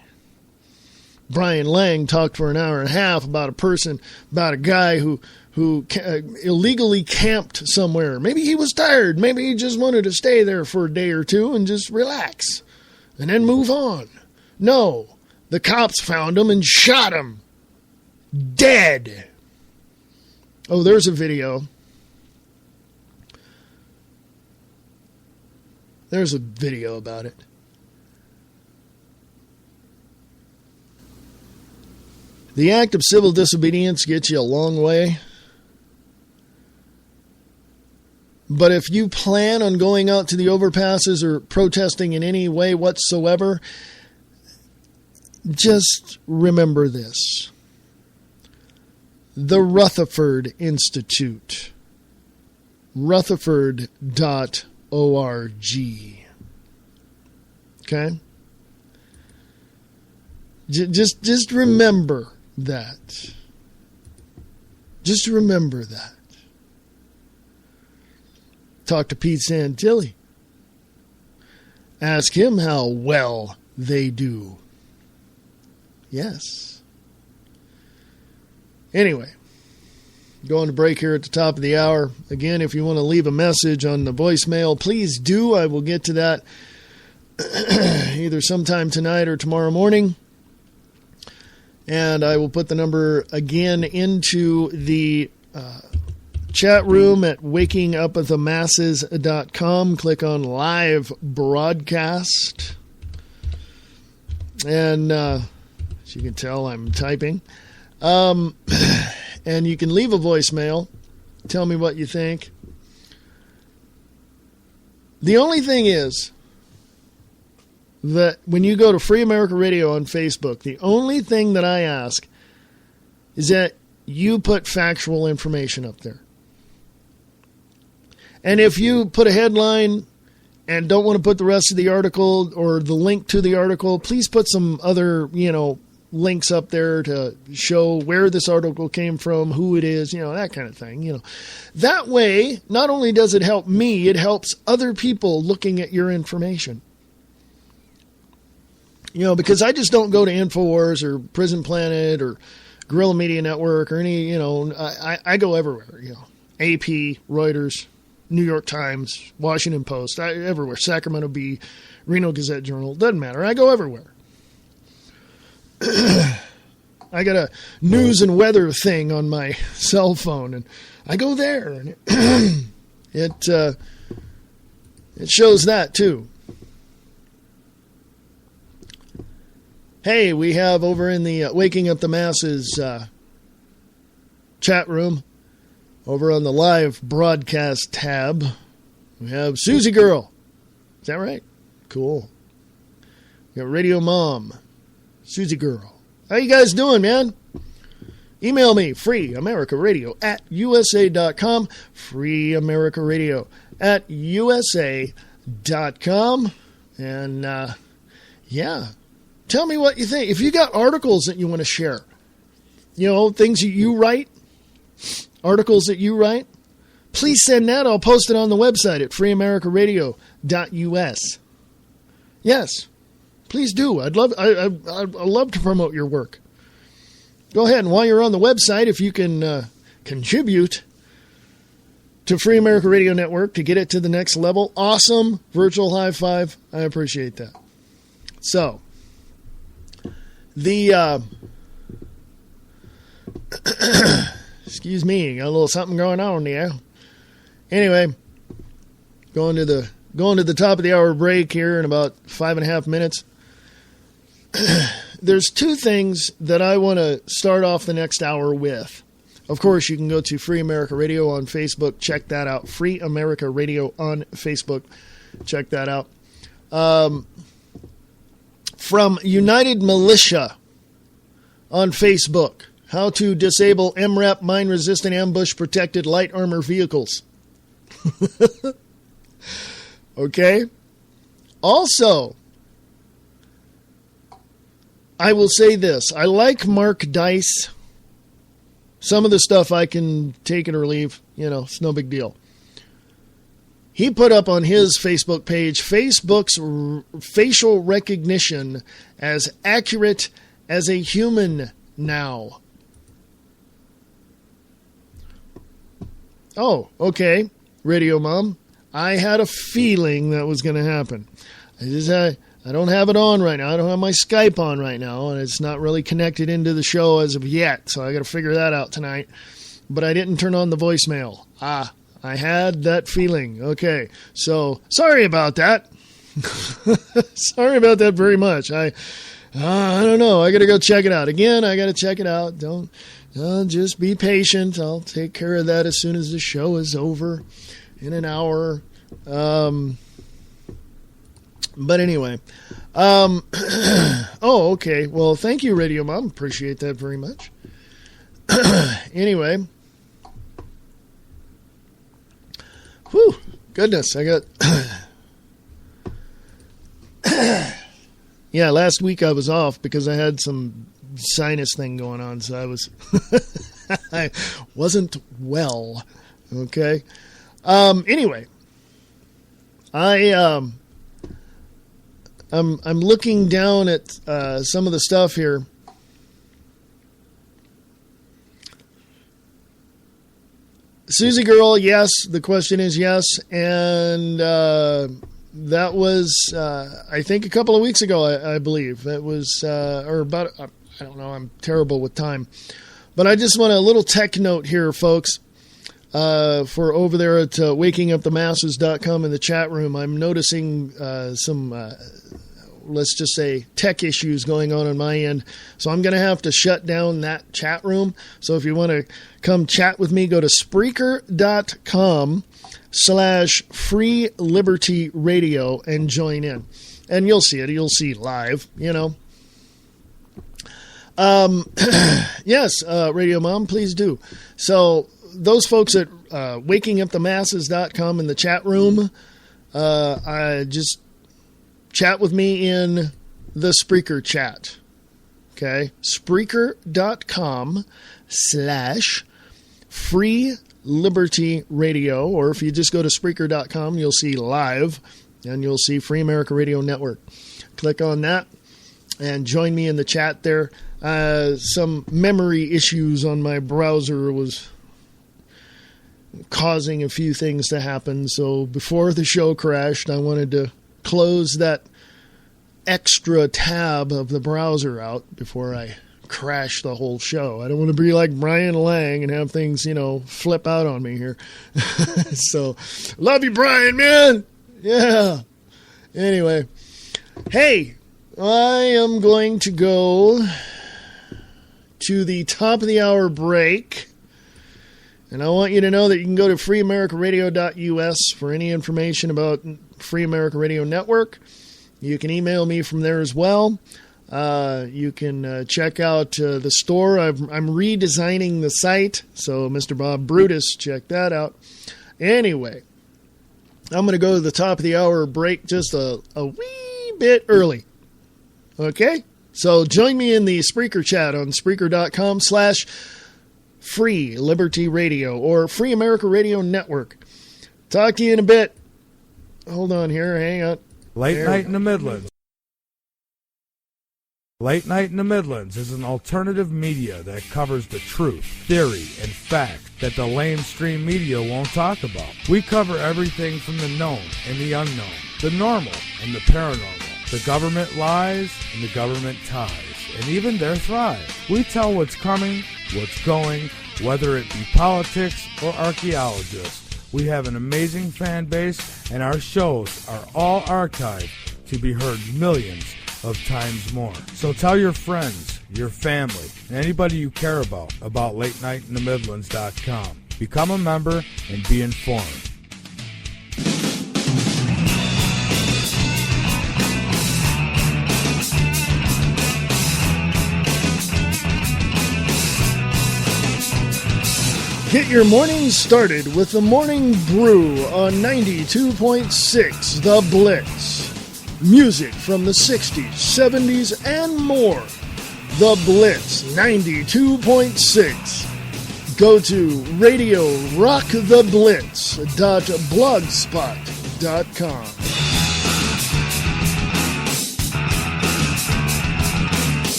Brian Lang talked for an hour and a half about a guy who illegally camped somewhere. Maybe he was tired. Maybe he just wanted to stay there for a day or two and just relax and then move on. No, the cops found him and shot him. Dead. Oh, there's a video. There's a video about it. The act of civil disobedience gets you a long way. But if you plan on going out to the overpasses or protesting in any way whatsoever, just remember this. The Rutherford Institute. Rutherford.org. Okay? Just remember that. Just remember that. Talk to Pete Santilli. Ask him how well they do. Yes. Anyway, going to break here at the top of the hour. Again, if you want to leave a message on the voicemail, please do. I will get to that either sometime tonight or tomorrow morning. And I will put the number again into the chat room at wakingupwiththemasses.com. Click on live broadcast. And as you can tell, I'm typing. And you can leave a voicemail. Tell me what you think. The only thing is that when you go to Free America Radio on Facebook, the only thing that I ask is that you put factual information up there. And if you put a headline and don't want to put the rest of the article or the link to the article, please put some other, links up there to show where this article came from, who it is, that kind of thing, That way, not only does it help me, it helps other people looking at your information. Because I just don't go to InfoWars or Prison Planet or Guerrilla Media Network or any, I go everywhere, AP, Reuters, New York Times, Washington Post, everywhere, Sacramento Bee, Reno Gazette Journal, doesn't matter. I go everywhere. I got a news and weather thing on my cell phone, and I go there, and it shows that too. Hey, we have over in the Waking Up the Masses chat room, over on the live broadcast tab, we have Susie Girl. Is that right? Cool. We got Radio Mom, Susie Girl. How you guys doing, man? Email me, freeamericaradio@usa.com, freeamericaradio@usa.com. And, yeah, tell me what you think. If you got articles that you want to share, things that you write, articles that you write, please send that. I'll post it on the website at freeamericaradio.us. Yes, please do. I'd love to promote your work. Go ahead, and while you're on the website, if you can contribute to Free America Radio Network to get it to the next level, awesome. Virtual high five. I appreciate that. So, the excuse me, got a little something going on there. Anyway, going to the top of the hour break here in about 5.5 minutes. There's two things that I want to start off the next hour with. Of course, you can go to Free America Radio on Facebook. Check that out. Free America Radio on Facebook. Check that out. From United Militia on Facebook. How to disable MRAP mine-resistant ambush-protected light armor vehicles. Okay? Also, I will say this. I like Mark Dice Some of the stuff I can take it or leave. It's no big deal. He put up on his Facebook page Facebook's facial recognition as accurate as a human now. Oh, okay, Radio Mom. I had a feeling that was going to happen. I don't have it on right now. I don't have my Skype on right now, and it's not really connected into the show as of yet, so I got to figure that out tonight. But I didn't turn on the voicemail. I had that feeling. Okay, so sorry about that. Sorry about that very much. I don't know. I got to go check it out. Again, I got to check it out. Don't just be patient. I'll take care of that as soon as the show is over in an hour. But anyway. Oh, okay. Well, thank you, Radio Mom. Appreciate that very much. Anyway. Whew. Goodness, I got... Yeah, last week I was off because I had some sinus thing going on, so I was... I wasn't well. Okay? Anyway. I'm looking down at some of the stuff here. Susie Girl, yes. The question is yes. And that was, I think, a couple of weeks ago, I believe. That was, or about, I don't know, I'm terrible with time. But I just want a little tech note here, folks. For over there at wakingupthemasses.com in the chat room, I'm noticing some, let's just say, tech issues going on my end. So I'm going to have to shut down that chat room. So if you want to come chat with me, go to Spreaker.com/Free Liberty Radio and join in. And you'll see it. You'll see live, Yes, Radio Mom, please do. So those folks at wakingupthemasses.com in the chat room, I just chat with me in the Spreaker chat. Okay? Spreaker.com/Free Liberty Radio, or if you just go to Spreaker.com, you'll see live, and you'll see Free America Radio Network. Click on that and join me in the chat there. Some memory issues on my browser was causing a few things to happen. So before the show crashed, I wanted to close that extra tab of the browser out before I crash the whole show. I don't want to be like Brian Lang and have things, flip out on me here. So, love you, Brian, man. Yeah. Anyway. Hey, I am going to go to the top of the hour break. And I want you to know that you can go to freeamericaradio.us for any information about Free America Radio Network. You can email me from there as well. You can check out the store. I'm redesigning the site, so Mr. Bob Brutus, check that out. Anyway, I'm going to go to the top of the hour break just a wee bit early. Okay? So join me in the Spreaker chat on Spreaker.com/Free Liberty Radio or Free America Radio Network. Talk to you in a bit. Hold on here. Hang on. Late Night in the Midlands. Late Night in the Midlands is an alternative media that covers the truth, theory, and fact that the lamestream media won't talk about. We cover everything from the known and the unknown, the normal and the paranormal, the government lies and the government ties, and even their thrive. We tell what's coming, what's going, whether it be politics or archaeologists. We have an amazing fan base, and our shows are all archived to be heard millions of times more. So tell your friends, your family, and anybody you care about LateNightInTheMidlands.com. Become a member and be informed. Get your morning started with the Morning Brew on 92.6 The Blitz. Music from the 60s, 70s, and more. The Blitz 92.6. go to radiorocktheblitz.blogspot.com.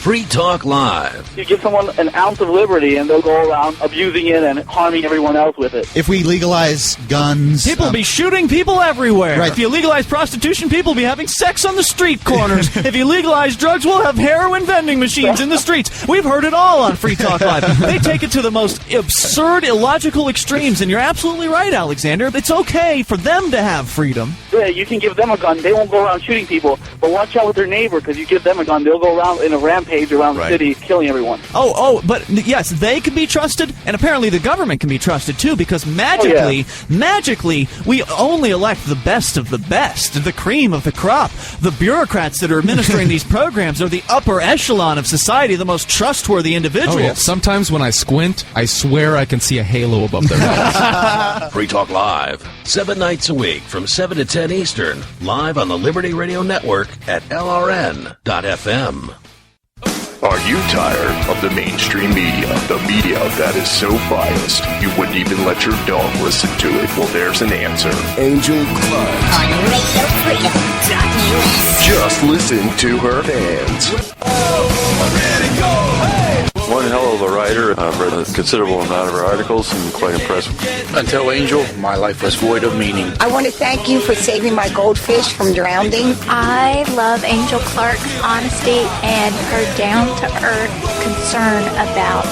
Free Talk Live. You give someone an ounce of liberty, and they'll go around abusing it and harming everyone else with it. If we legalize guns... People will be shooting people everywhere. Right. If you legalize prostitution, people will be having sex on the street corners. If you legalize drugs, we'll have heroin vending machines in the streets. We've heard it all on Free Talk Live. They take it to the most absurd, illogical extremes, and you're absolutely right, Alexander. It's okay for them to have freedom. Yeah, you can give them a gun. They won't go around shooting people. But watch out with their neighbor, because you give them a gun, they'll go around in a rampage around the city, killing everyone. But yes, they can be trusted, and apparently the government can be trusted too, because magically, we only elect the best of the best, the cream of the crop. The bureaucrats that are administering these programs are the upper echelon of society, the most trustworthy individuals. Oh, yeah. Sometimes when I squint, I swear I can see a halo above their heads. Free Talk Live, 7 nights a week from 7 to 10 Eastern, live on the Liberty Radio Network at LRN.FM. Are you tired of the mainstream media? The media that is so biased, you wouldn't even let your dog listen to it? Well, there's an answer. Angel Clark. On RadioFreedom.us. Just listen to her fans. One hell of a writer. I've read a considerable amount of her articles and quite impressed. Until Angel, my life was void of meaning. I want to thank you for saving my goldfish from drowning. I love Angel Clark's honesty and her down-to-earth concern about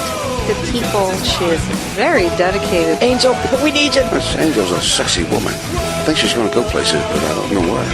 the people. She is very dedicated. Angel, we need you. Angel's a sexy woman. I think she's going to go places, but I don't know where.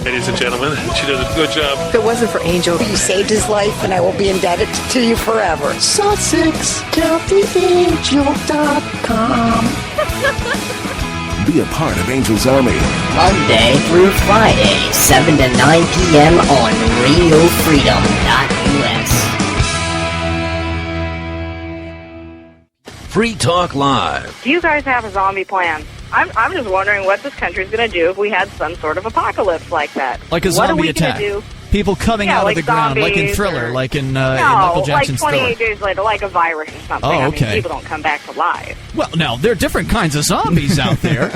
Ladies and gentlemen, she does a good job. If it wasn't for Angel, you saved his life, and I will be indebted to you forever. SussexCountyAngel.com. Be a part of Angel's Army. Monday through Friday, 7 to 9 p.m. on RadioFreedom.us. Free Talk Live. Do you guys have a zombie plan? I'm just wondering what this country's going to do if we had some sort of apocalypse like that. Like a zombie attack. Do? People coming out of the ground, like in Thriller, like in Michael Jackson's Thriller. Like 28 days later, like a virus or something. Oh, okay. I mean, people don't come back to life. Well, now, there are different kinds of zombies out there.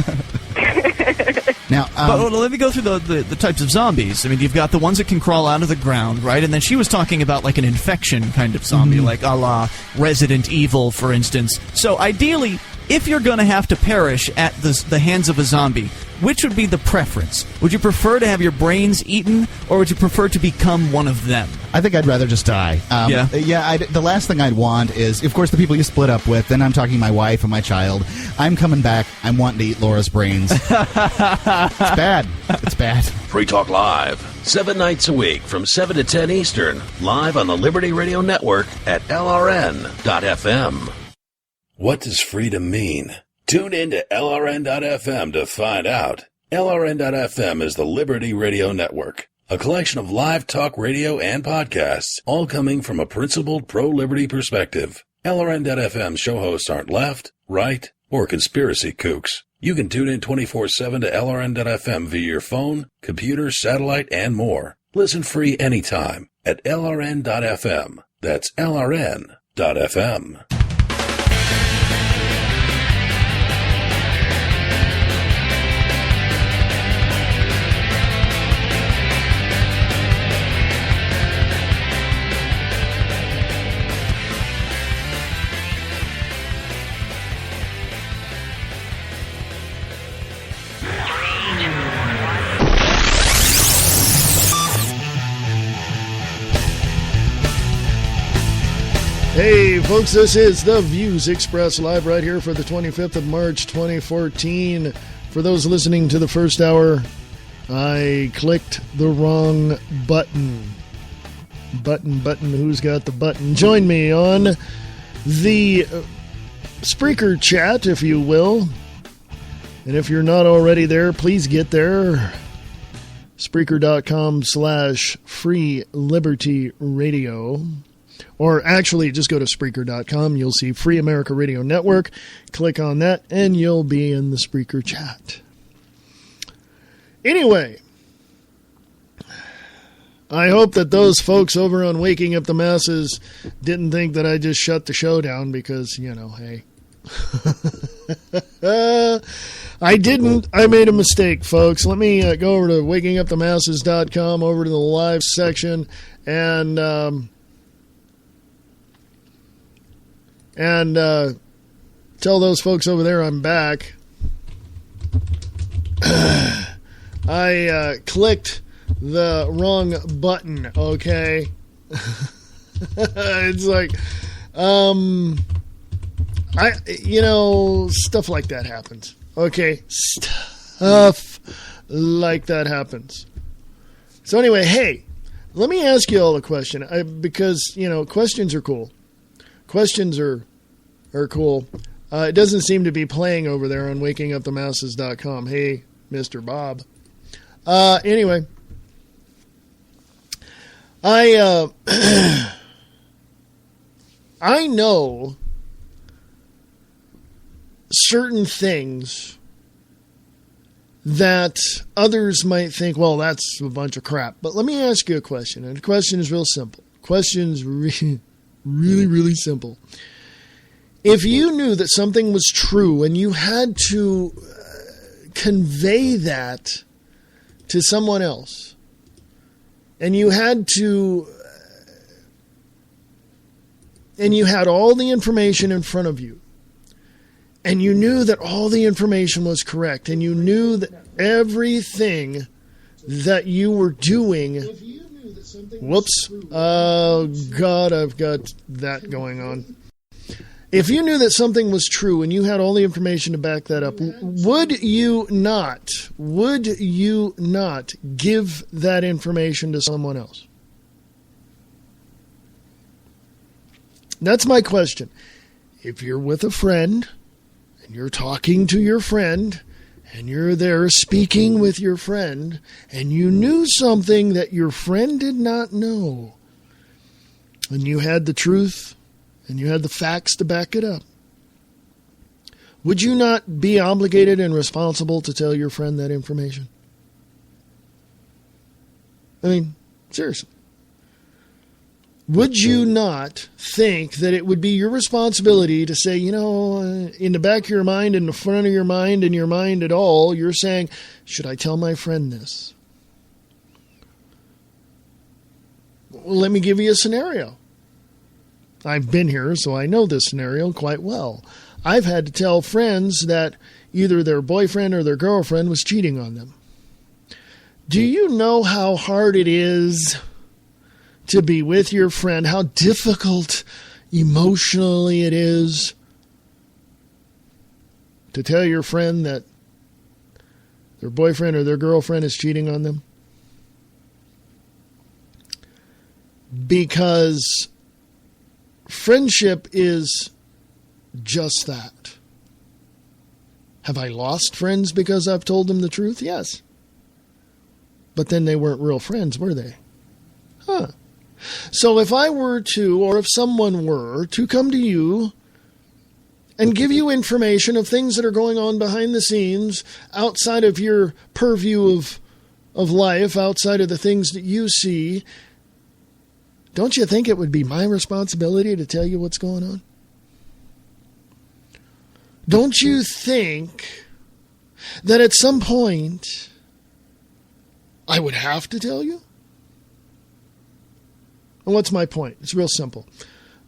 Now, but let me go through the types of zombies. I mean, you've got the ones that can crawl out of the ground, right? And then she was talking about like an infection kind of zombie, like a la Resident Evil, for instance. So ideally, if you're going to have to perish at the hands of a zombie, which would be the preference? Would you prefer to have your brains eaten, or would you prefer to become one of them? I think I'd rather just die. The last thing I'd want is, of course, the people you split up with. Then I'm talking my wife and my child. I'm coming back. I'm wanting to eat Laura's brains. It's bad. It's bad. Free Talk Live, 7 nights a week from 7 to 10 Eastern, live on the Liberty Radio Network at LRN.FM. What does freedom mean? Tune in to LRN.FM to find out. LRN.FM is the Liberty Radio Network, a collection of live talk radio and podcasts, all coming from a principled pro-liberty perspective. LRN.FM show hosts aren't left, right, or conspiracy kooks. You can tune in 24/7 to LRN.FM via your phone, computer, satellite, and more. Listen free anytime at LRN.FM. That's LRN.FM. Hey, folks, this is The Views Expressed live right here for the 25th of March, 2014. For those listening to the first hour, I clicked the wrong button. Button, who's got the button? Join me on the Spreaker chat, if you will. And if you're not already there, please get there. Spreaker.com/Free Liberty Radio. Or actually, just go to Spreaker.com. You'll see Free America Radio Network. Click on that, and you'll be in the Spreaker chat. Anyway, I hope that those folks over on Waking Up the Masses didn't think that I just shut the show down because, hey. I didn't. I made a mistake, folks. Let me go over to wakingupthemasses.com, over to the live section, and tell those folks over there I'm back. I clicked the wrong button, okay? It's like, stuff like that happens. Okay, stuff like that happens. So anyway, hey, let me ask you all a question, because, questions are cool. Questions are cool. It doesn't seem to be playing over there on wakingupthemasses.com. Hey, Mr. Bob. Anyway, I know certain things that others might think, well, that's a bunch of crap. But let me ask you a question, and the question is real simple. Question's really, really simple. If you knew that something was true and you had to convey that to someone else, and you had all the information in front of you, and you knew that all the information was correct, and you knew that everything that you were doing, whoops, oh God, I've got that going on. If you knew that something was true and you had all the information to back that up, would you not give that information to someone else? That's my question. If you're with a friend and you're talking to your friend and you're there speaking with your friend and you knew something that your friend did not know, and you had the truth and you had the facts to back it up, would you not be obligated and responsible to tell your friend that information? I mean, seriously. Would you not think that it would be your responsibility to say, in the back of your mind, in the front of your mind, in your mind at all, you're saying, should I tell my friend this? Well, let me give you a scenario. I've been here, so I know this scenario quite well. I've had to tell friends that either their boyfriend or their girlfriend was cheating on them. Do you know how hard it is to be with your friend, how difficult emotionally it is to tell your friend that their boyfriend or their girlfriend is cheating on them? Because friendship is just that. Have I lost friends because I've told them the truth? Yes. But then they weren't real friends, were they? Huh. So if I were to, or if someone were to come to you and give you information of things that are going on behind the scenes, outside of your purview of life, outside of the things that you see, don't you think it would be my responsibility to tell you what's going on? Don't you think that at some point I would have to tell you? And what's my point? It's real simple.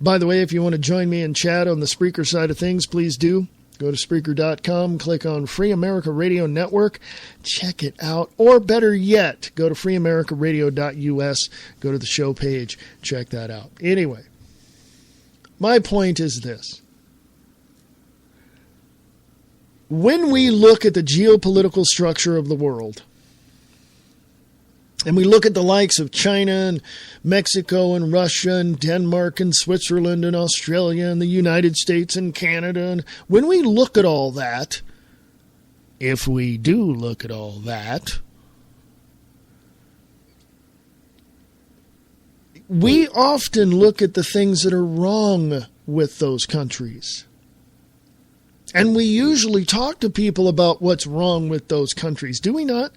By the way, if you want to join me in chat on the Spreaker side of things, please do. Go to Spreaker.com, click on Free America Radio Network, check it out. Or better yet, go to freeamericaradio.us, go to the show page, check that out. Anyway, my point is this. When we look at the geopolitical structure of the world, and we look at the likes of China and Mexico and Russia and Denmark and Switzerland and Australia and the United States and Canada, and when we look at all that, if we do look at all that, we often look at the things that are wrong with those countries. And we usually talk to people about what's wrong with those countries, do we not?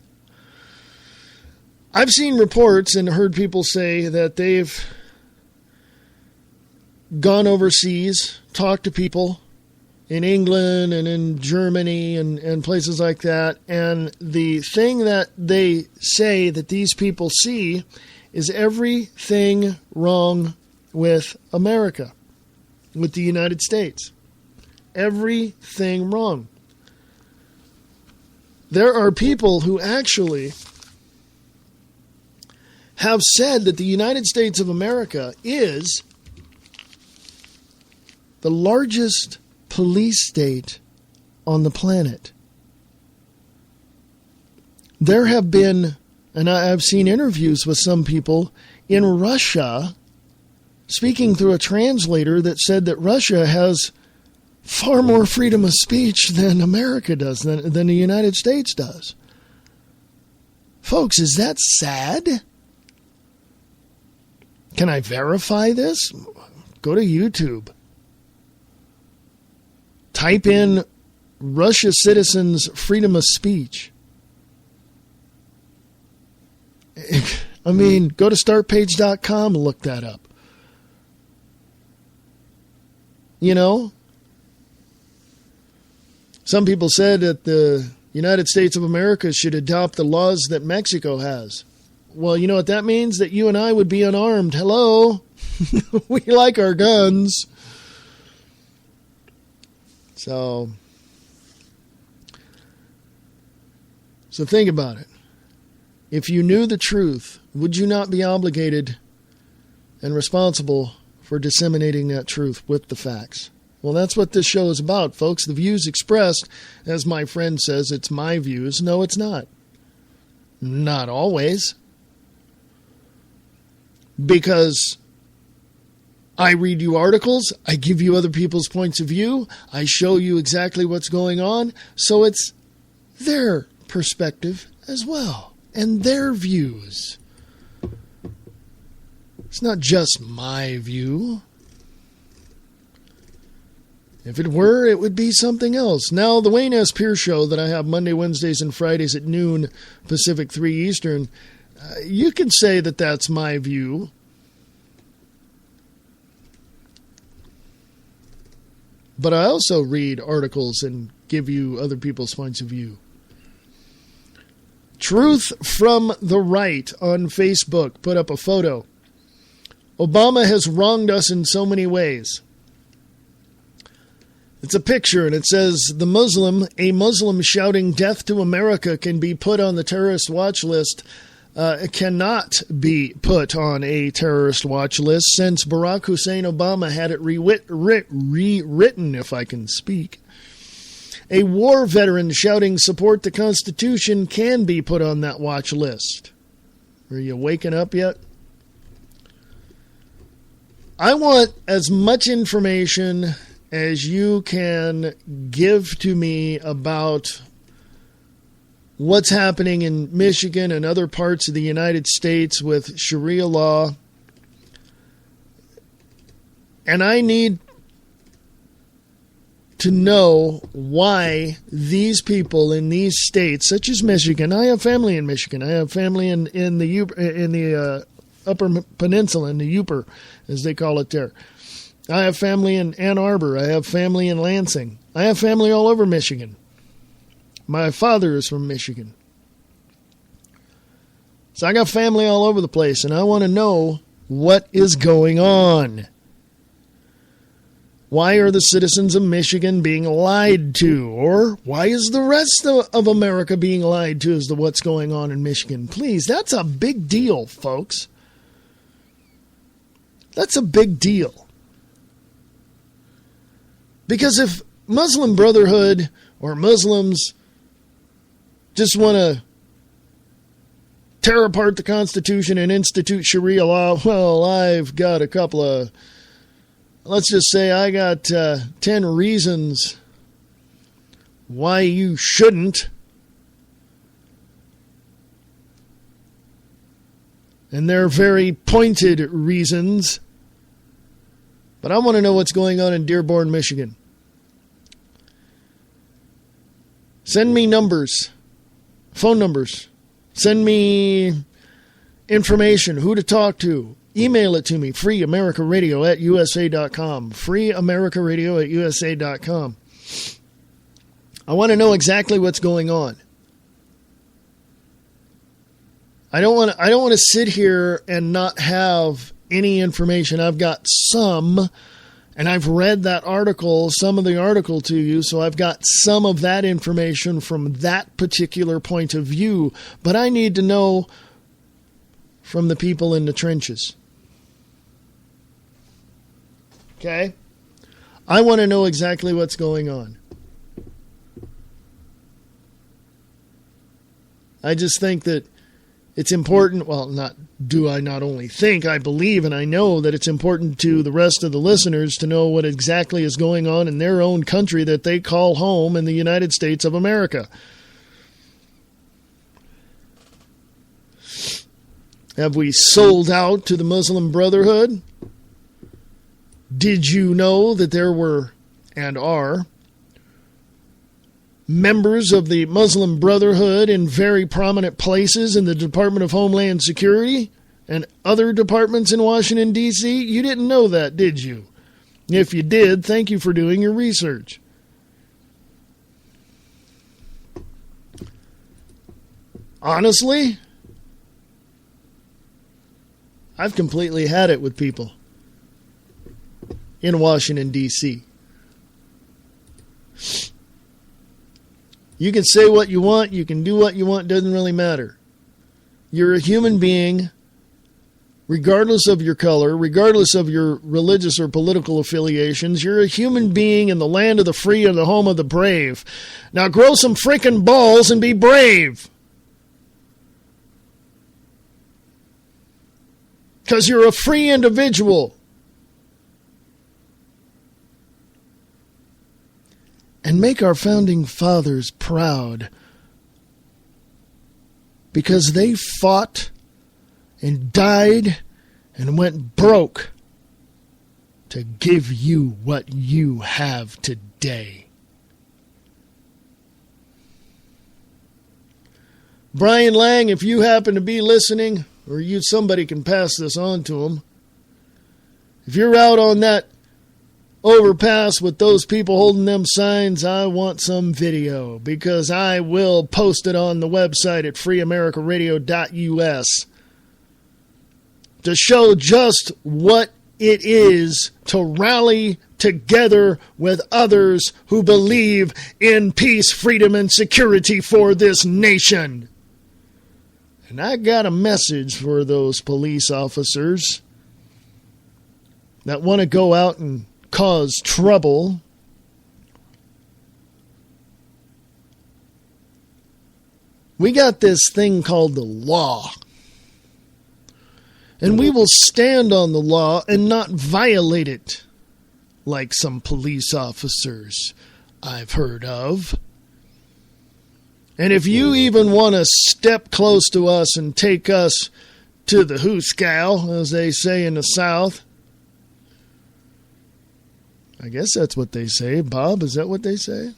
I've seen reports and heard people say that they've gone overseas, talked to people in England and in Germany and places like that, and the thing that they say that these people see is everything wrong with America, with the United States. Everything wrong. There are people who actually have said that the United States of America is the largest police state on the planet. There have been, and I've seen interviews with some people in Russia speaking through a translator that said that Russia has far more freedom of speech than America does, than the United States does. Folks, is that sad? Can I verify this? Go to YouTube. Type in Russia citizens' freedom of speech. I mean, go to startpage.com and look that up. You know? Some people said that the United States of America should adopt the laws that Mexico has. Well, you know what that means? That you and I would be unarmed. Hello? We like our guns. So think about it. If you knew the truth, would you not be obligated and responsible for disseminating that truth with the facts? Well, that's what this show is about, folks. The views expressed, as my friend says, it's my views. No, it's not. Not always. Because I read you articles, I give you other people's points of view, I show you exactly what's going on, so it's their perspective as well, and their views. It's not just my view. If it were, it would be something else. Now, the Wayne S. Pierce Show that I have Monday, Wednesdays, and Fridays at noon Pacific, 3 Eastern, you can say that that's my view. But I also read articles and give you other people's points of view. Truth from the Right on Facebook put up a photo. Obama has wronged us in so many ways. It's a picture, and it says, a Muslim shouting death to America can be put on the terrorist watch list. Cannot be put on a terrorist watch list since Barack Hussein Obama had it rewritten, if I can speak. A war veteran shouting support the Constitution can be put on that watch list. Are you waking up yet? I want as much information as you can give to me about what's happening in Michigan and other parts of the United States with Sharia law. And I need to know why these people in these states, such as Michigan, I have family in Michigan, I have family in the Upper Peninsula, in the Upper, as they call it there. I have family in Ann Arbor. I have family in Lansing. I have family all over Michigan. My father is from Michigan. So I got family all over the place, and I want to know what is going on. Why are the citizens of Michigan being lied to? Or why is the rest of America being lied to as to what's going on in Michigan? Please, that's a big deal, folks. That's a big deal. Because if Muslim Brotherhood or Muslims just want to tear apart the Constitution and institute Sharia law, well, I've got a couple of, let's just say I got 10 reasons why you shouldn't. And they're very pointed reasons. But I want to know what's going on in Dearborn, Michigan. Send me numbers, phone numbers. Send me information, who to talk to, email it to me, freeamericaradio@usa.com, freeamericaradio@usa.com. I want to know exactly what's going on. I don't want to sit here and not have any information. I've got some, and I've read that article, some of the article to you, so I've got some of that information from that particular point of view, but I need to know from the people in the trenches. Okay? I want to know exactly what's going on. I just think that it's important, well, not only think, I believe and I know that it's important to the rest of the listeners to know what exactly is going on in their own country that they call home in the United States of America. Have we sold out to the Muslim Brotherhood? Did you know that there were and are members of the Muslim Brotherhood in very prominent places in the Department of Homeland Security and other departments in Washington, D.C.? You didn't know that, did you? If you did, thank you for doing your research. Honestly, I've completely had it with people in Washington, D.C. You can say what you want, you can do what you want, doesn't really matter. You're a human being, regardless of your color, regardless of your religious or political affiliations. You're a human being in the land of the free and the home of the brave. Now grow some freaking balls and be brave. Because you're a free individual. And make our founding fathers proud, because they fought and died and went broke to give you what you have today. Brian Lang, if you happen to be listening, or somebody can pass this on to him, if you're out on that overpass with those people holding them signs, I want some video, because I will post it on the website at freeamericaradio.us to show just what it is to rally together with others who believe in peace, freedom, and security for this nation. And I got a message for those police officers that want to go out and cause trouble. We got this thing called the law. And we will stand on the law and not violate it, like some police officers I've heard of. And if you even want to step close to us and take us to the hooskow, as they say in the South, I guess that's what they say. Bob, is that what they say?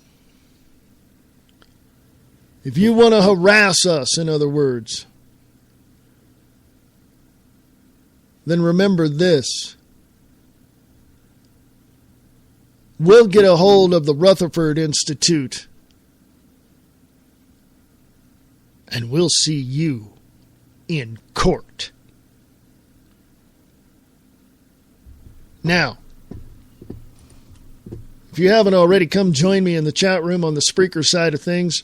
If you want to harass us, in other words, then remember this. We'll get a hold of the Rutherford Institute, and we'll see you in court. Now, if you haven't already, come join me in the chat room on the Spreaker side of things,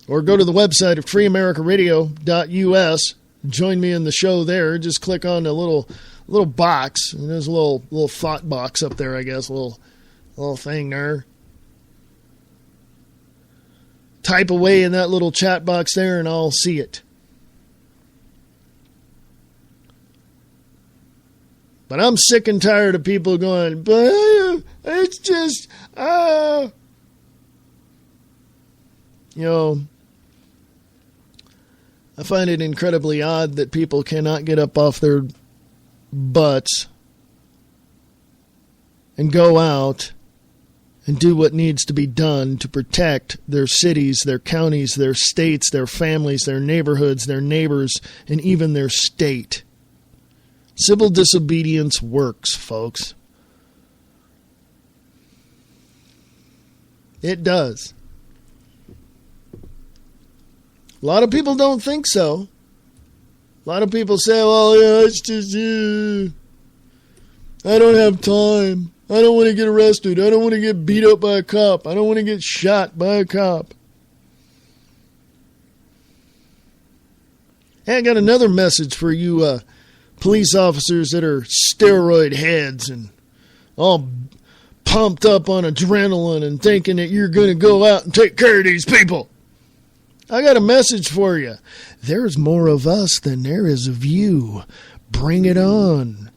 or go to the website at freeamericaradio.us. Join me in the show there. Just click on the little box, and there's a little thought box up there, I guess, a little thing there. Type away in that little chat box there, and I'll see it. But I'm sick and tired of people going, but it's just, you know, I find it incredibly odd that people cannot get up off their butts and go out and do what needs to be done to protect their cities, their counties, their states, their families, their neighborhoods, their neighbors, and even their state. Civil disobedience works, folks. It does. A lot of people don't think so. A lot of people say, well, yeah, it's just, I don't have time. I don't want to get arrested. I don't want to get beat up by a cop. I don't want to get shot by a cop. Hey, I got another message for you police officers that are steroid heads and all pumped up on adrenaline and thinking that you're going to go out and take care of these people. I got a message for you. There's more of us than there is of you. Bring it on.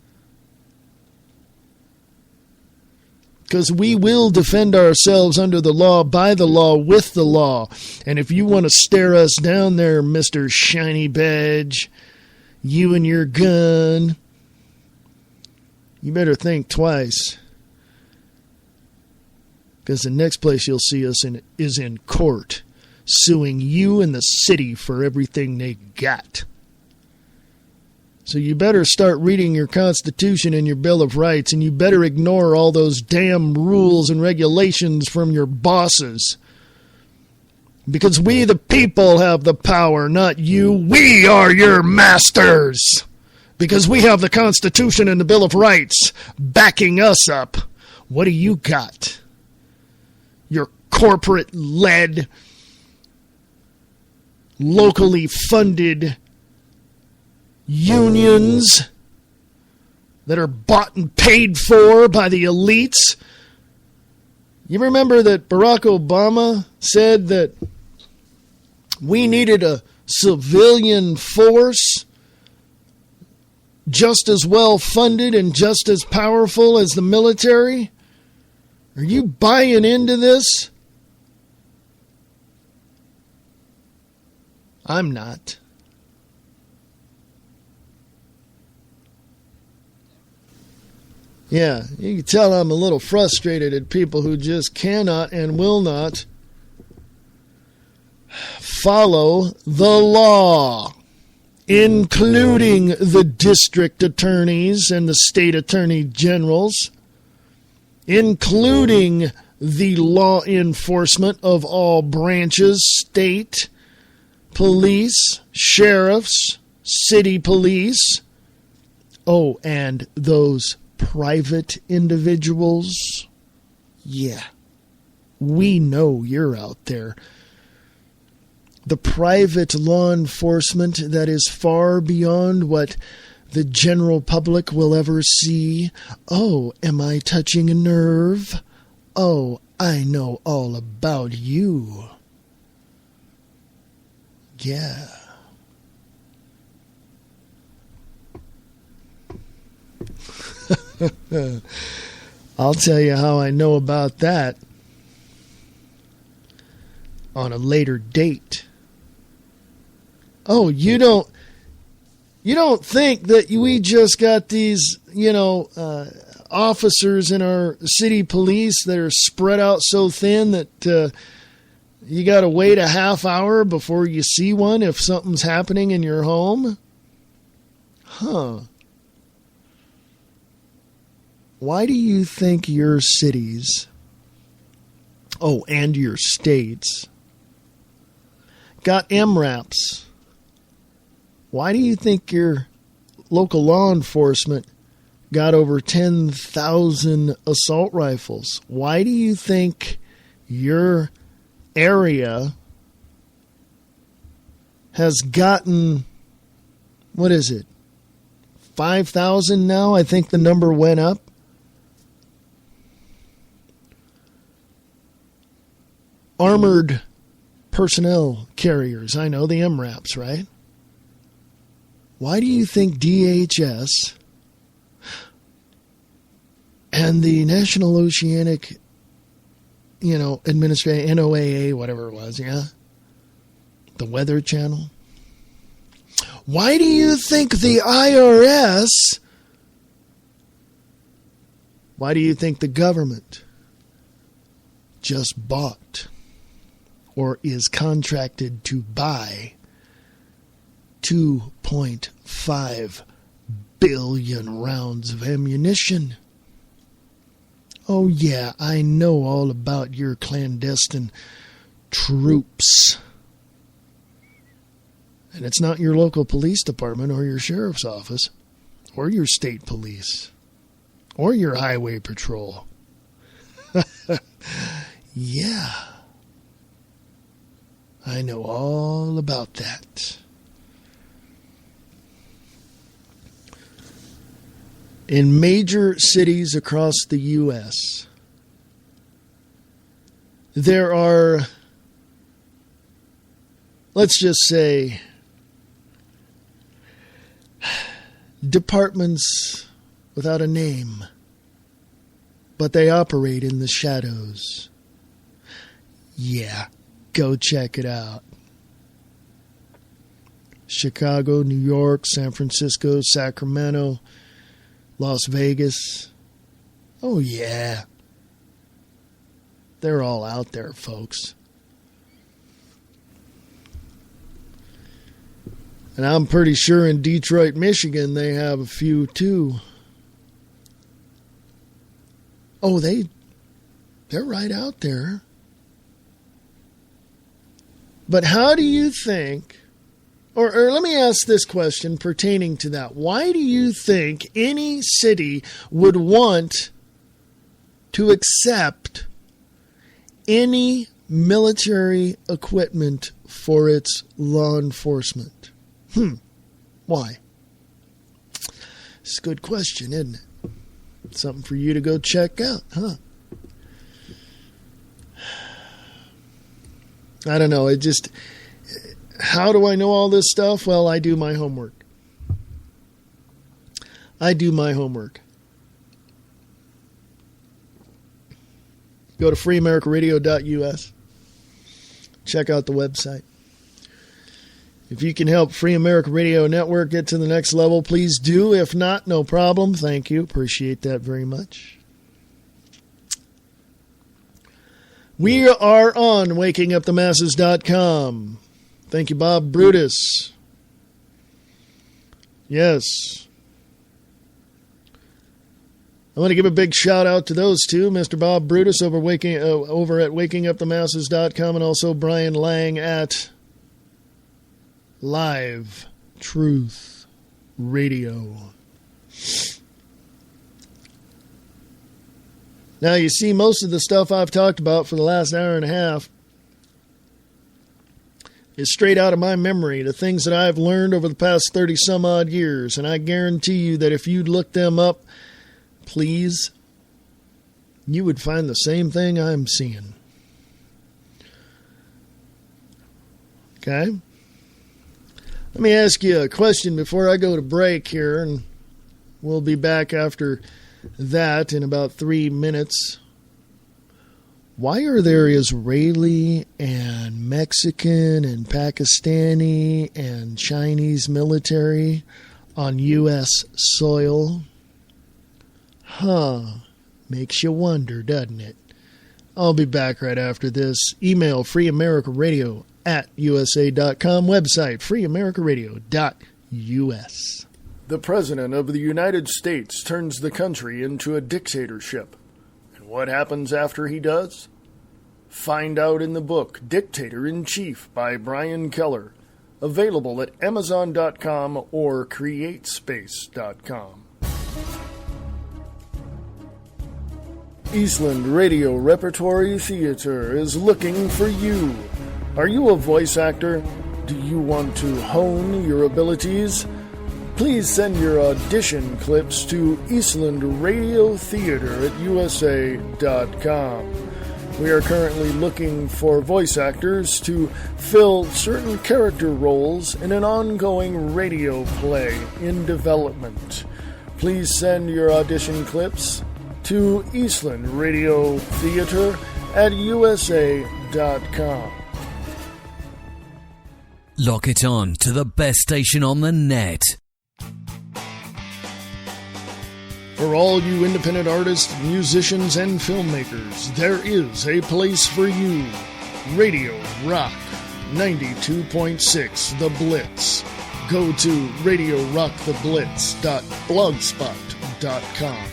Because we will defend ourselves under the law, by the law, with the law. And if you want to stare us down there, Mr. Shiny Badge, you and your gun, you better think twice. Because the next place you'll see us in is in court, suing you and the city for everything they got. So you better start reading your Constitution and your Bill of Rights, and you better ignore all those damn rules and regulations from your bosses. Because we the people have the power, not you. We are your masters. Because we have the Constitution and the Bill of Rights backing us up. What do you got? Your corporate-led, locally funded unions that are bought and paid for by the elites. You remember that Barack Obama said that we needed a civilian force just as well funded and just as powerful as the military? Are you buying into this? I'm not. Yeah, you can tell I'm a little frustrated at people who just cannot and will not follow the law, including the district attorneys and the state attorney generals, including the law enforcement of all branches, state police, sheriffs, city police, oh, and those private individuals. Yeah, we know you're out there. The private law enforcement that is far beyond what the general public will ever see. Oh, am I touching a nerve? Oh, I know all about you. Yeah. I'll tell you how I know about that on a later date. Oh, you don't think that we just got these, officers in our city police that are spread out so thin that you got to wait a half hour before you see one if something's happening in your home? Huh. Why do you think your cities, and your states, got MRAPs? Why do you think your local law enforcement got over 10,000 assault rifles? Why do you think your area has gotten, 5,000 now? I think the number went up. Armored personnel carriers. I know, the MRAPs, right? Why do you think DHS and the National Oceanic, Administration, NOAA, whatever it was, yeah? The Weather Channel. Why do you think the IRS, why do you think the government just bought or is contracted to buy 2.5 billion rounds of ammunition. Oh yeah, I know all about your clandestine troops. And it's not your local police department or your sheriff's office or your state police or your highway patrol. Yeah. I know all about that. In major cities across the U.S., there are, let's just say, departments without a name, but they operate in the shadows. Yeah, go check it out. Chicago, New York, San Francisco, Sacramento, Las Vegas. Oh, yeah. They're all out there, folks. And I'm pretty sure in Detroit, Michigan, they have a few, too. Oh, they're right out there. But how do you think... Or let me ask this question pertaining to that. Why do you think any city would want to accept any military equipment for its law enforcement? Why? It's a good question, isn't it? Something for you to go check out, huh? I don't know. It just... How do I know all this stuff? Well, I do my homework. Go to freeamericaradio.us. Check out the website. If you can help Free America Radio Network get to the next level, please do. If not, no problem. Thank you. Appreciate that very much. We are on wakingupthemasses.com. Thank you, Bob Brutus. Yes. I want to give a big shout out to those two, Mr. Bob Brutus over at wakingupthemasses.com and also Brian Lang at Live Truth Radio. Now, you see, most of the stuff I've talked about for the last hour and a half is straight out of my memory, the things that I've learned over the past 30-some-odd years. And I guarantee you that if you'd look them up, please, you would find the same thing I'm seeing. Okay? Let me ask you a question before I go to break here, and we'll be back after that in about 3 minutes. Why are there Israeli and Mexican and Pakistani and Chinese military on U.S. soil? Makes you wonder, doesn't it? I'll be back right after this. Email freeamericaradio@usa.com. Website freeamericaradio.us. The President of the United States turns the country into a dictatorship. And what happens after he does? Find out in the book Dictator-in-Chief by Brian Keller. Available at Amazon.com or CreateSpace.com. Eastland Radio Repertory Theater is looking for you. Are you a voice actor? Do you want to hone your abilities? Please send your audition clips to Eastland Radio Theater at USA.com. We are currently looking for voice actors to fill certain character roles in an ongoing radio play in development. Please send your audition clips to Eastland Radio Theater at USA.com. Lock it on to the best station on the net. For all you independent artists, musicians, and filmmakers, there is a place for you. Radio Rock 92.6 The Blitz. Go to radiorocktheblitz.blogspot.com.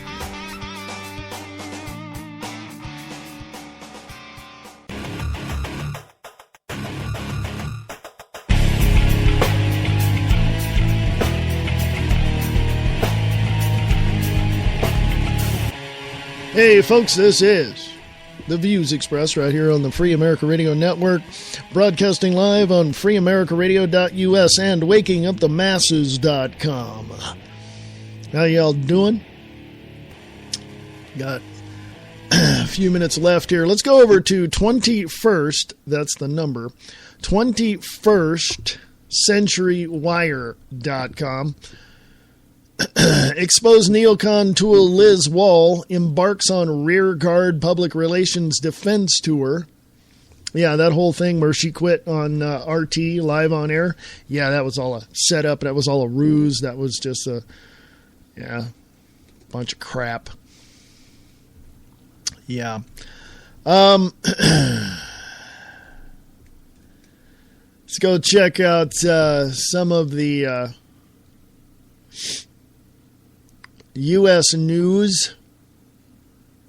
Hey folks, this is The Views Expressed right here on the Free America Radio Network, broadcasting live on freeamericaradio.us and wakingupthemasses.com. How y'all doing? Got a few minutes left here. Let's go over to 21st, that's the number, 21stCenturyWire.com. Exposed neocon tool Liz Wall embarks on rear guard public relations defense tour. Yeah, that whole thing where she quit on RT live on air. Yeah, that was all a setup. That was all a ruse. That was just a bunch of crap. Yeah. Let's go check out some of the U.S. news.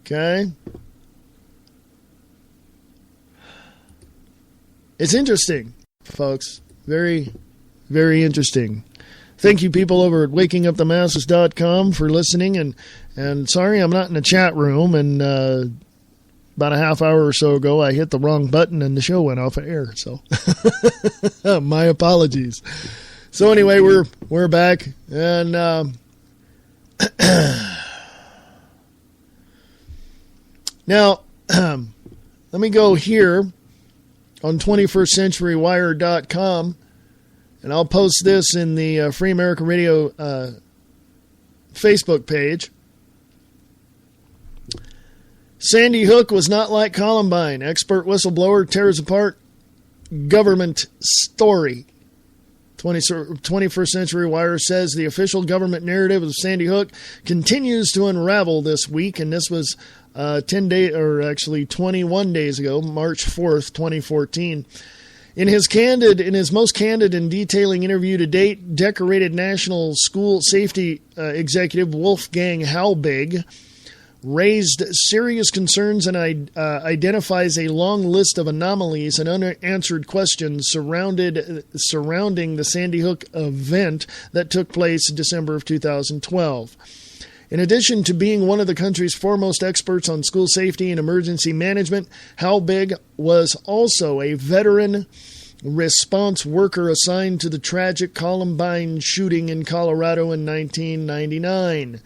Okay. It's interesting, folks. Very, very interesting. Thank you, people over at wakingupthemasses.com for listening. And sorry I'm not in the chat room. And about a half hour or so ago, I hit the wrong button and the show went off of air. So my apologies. So anyway, we're back. And now, let me go here on 21stCenturyWire.com, and I'll post this in the Free America Radio Facebook page. Sandy Hook was not like Columbine. Expert whistleblower tears apart government story. 21st Century Wire says the official government narrative of Sandy Hook continues to unravel this week, and this was 21 days ago, March 4th, 2014. In his most candid and detailing interview to date, decorated National School Safety Executive Wolfgang Halbig raised serious concerns and identifies a long list of anomalies and unanswered questions surrounding the Sandy Hook event that took place December of 2012. In addition to being one of the country's foremost experts on school safety and emergency management, Halbig was also a veteran response worker assigned to the tragic Columbine shooting in Colorado in 1999.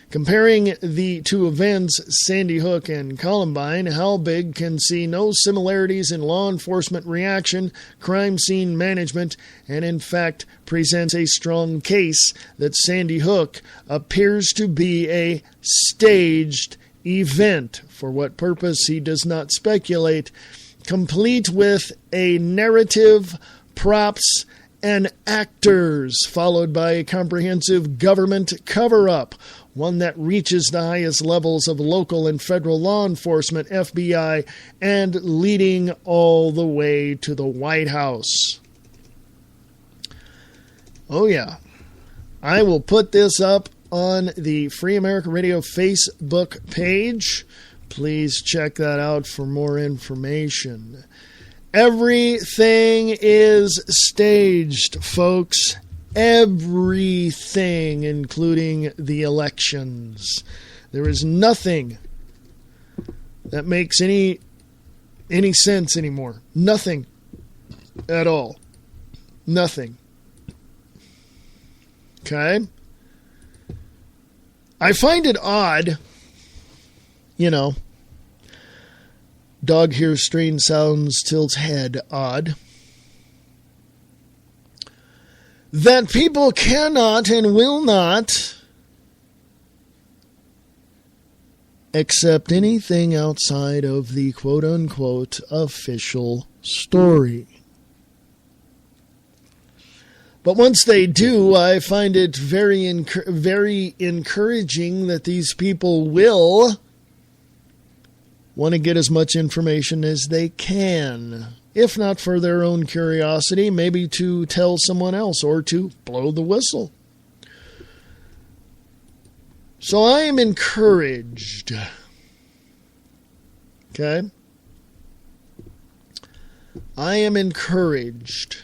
Comparing the two events, Sandy Hook and Columbine, Halbig can see no similarities in law enforcement reaction, crime scene management, and in fact presents a strong case that Sandy Hook appears to be a staged event. For what purpose, he does not speculate, complete with a narrative, props, and actors, followed by a comprehensive government cover-up, one that reaches the highest levels of local and federal law enforcement, FBI, and leading all the way to the White House. Oh yeah. I will put this up on the Free America Radio Facebook page. Please check that out for more information. Everything is staged, folks. Everything, including the elections. There is nothing that makes any sense anymore. Nothing at all. Nothing. Okay? I find it odd, dog hears strange sounds, tilts head, odd, that people cannot and will not accept anything outside of the quote-unquote official story. But once they do, I find it very encouraging that these people will want to get as much information as they can. If not for their own curiosity, maybe to tell someone else or to blow the whistle. So I am encouraged. Okay? I am encouraged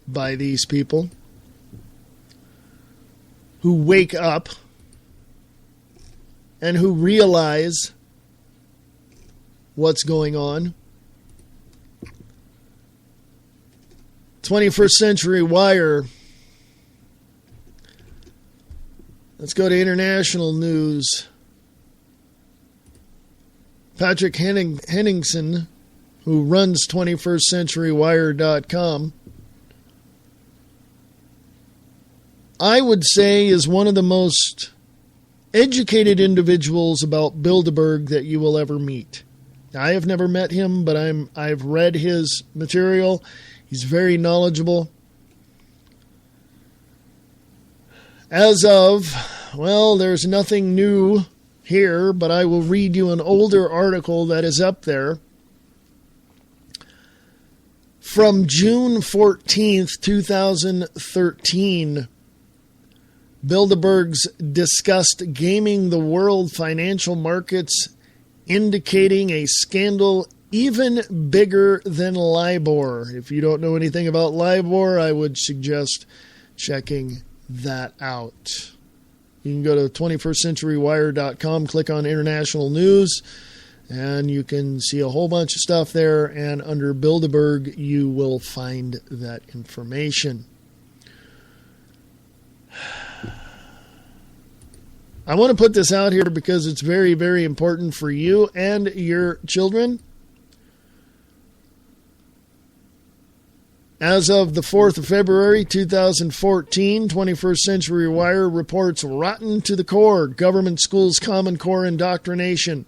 by these people who wake up and who realize what's going on. 21st Century Wire. Let's go to international news. Patrick Henningsen, who runs 21stcenturywire.com, I would say is one of the most educated individuals about Bilderberg that you will ever meet. I have never met him, but I've read his material. He's very knowledgeable. As of, well, there's nothing new here, but I will read you an older article that is up there from June 14th, 2013. Bilderberg's discussed gaming the world financial markets, indicating a scandal even bigger than LIBOR. If you don't know anything about LIBOR, I would suggest checking that out. You can go to 21stcenturywire.com, click on International News, and you can see a whole bunch of stuff there, and under Bilderberg, you will find that information. I want to put this out here because it's very, very important for you and your children. As of the 4th of February, 2014, 21st Century Wire reports rotten to the core, government schools Common Core indoctrination.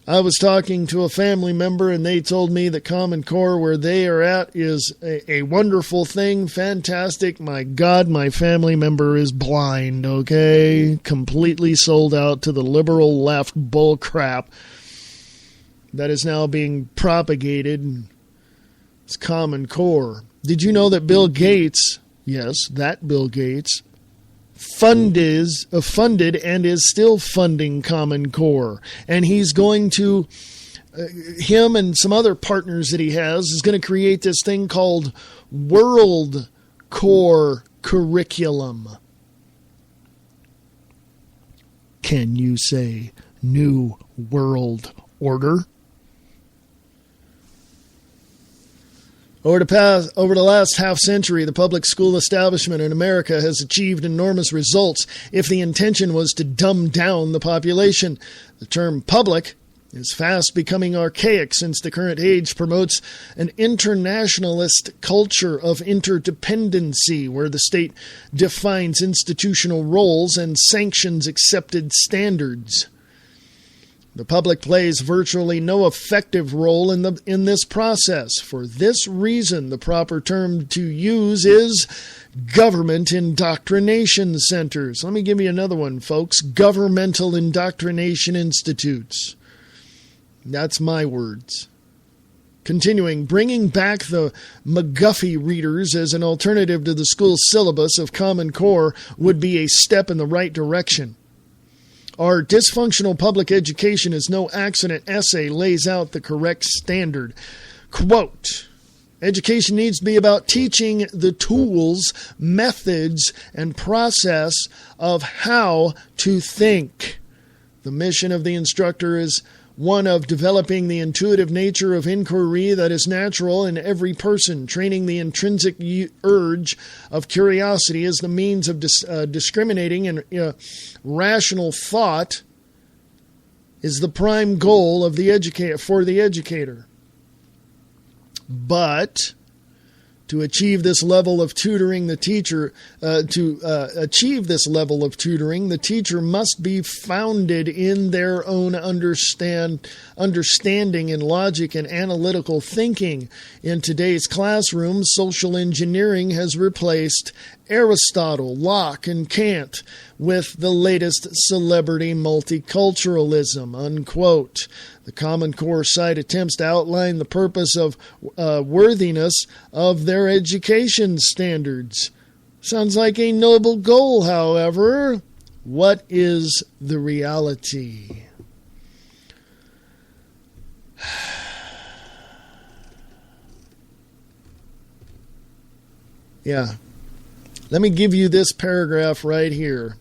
I was talking to a family member and they told me that Common Core, where they are at, is a wonderful thing, fantastic. My God, my family member is blind, okay? Completely sold out to the liberal left bull crap that is now being propagated. It's Common Core. Did you know that Bill Gates, yes, that Bill Gates, funded and is still funding Common Core? And he's going to, him and some other partners that he has, is going to create this thing called World Core Curriculum. Can you say New World Order? Over the last half century, the public school establishment in America has achieved enormous results if the intention was to dumb down the population. The term public is fast becoming archaic since the current age promotes an internationalist culture of interdependency where the state defines institutional roles and sanctions accepted standards. The public plays virtually no effective role in this process. For this reason, the proper term to use is government indoctrination centers. Let me give you another one, folks. Governmental indoctrination institutes. That's my words. Continuing, bringing back the McGuffey readers as an alternative to the school syllabus of Common Core would be a step in the right direction. Our Dysfunctional Public Education is No Accident essay lays out the correct standard. Quote, education needs to be about teaching the tools, methods, and process of how to think. The mission of the instructor is one of developing the intuitive nature of inquiry that is natural in every person, training the intrinsic urge of curiosity as the means of discriminating and rational thought is the prime goal of the educator. But To achieve this level of tutoring, the teacher must be founded in their own understanding in logic and analytical thinking. In today's classroom, social engineering has replaced Aristotle, Locke, and Kant with the latest celebrity multiculturalism, unquote. The Common Core site attempts to outline the purpose of worthiness of their education standards. Sounds like a noble goal, however. What is the reality? Yeah. Let me give you this paragraph right here.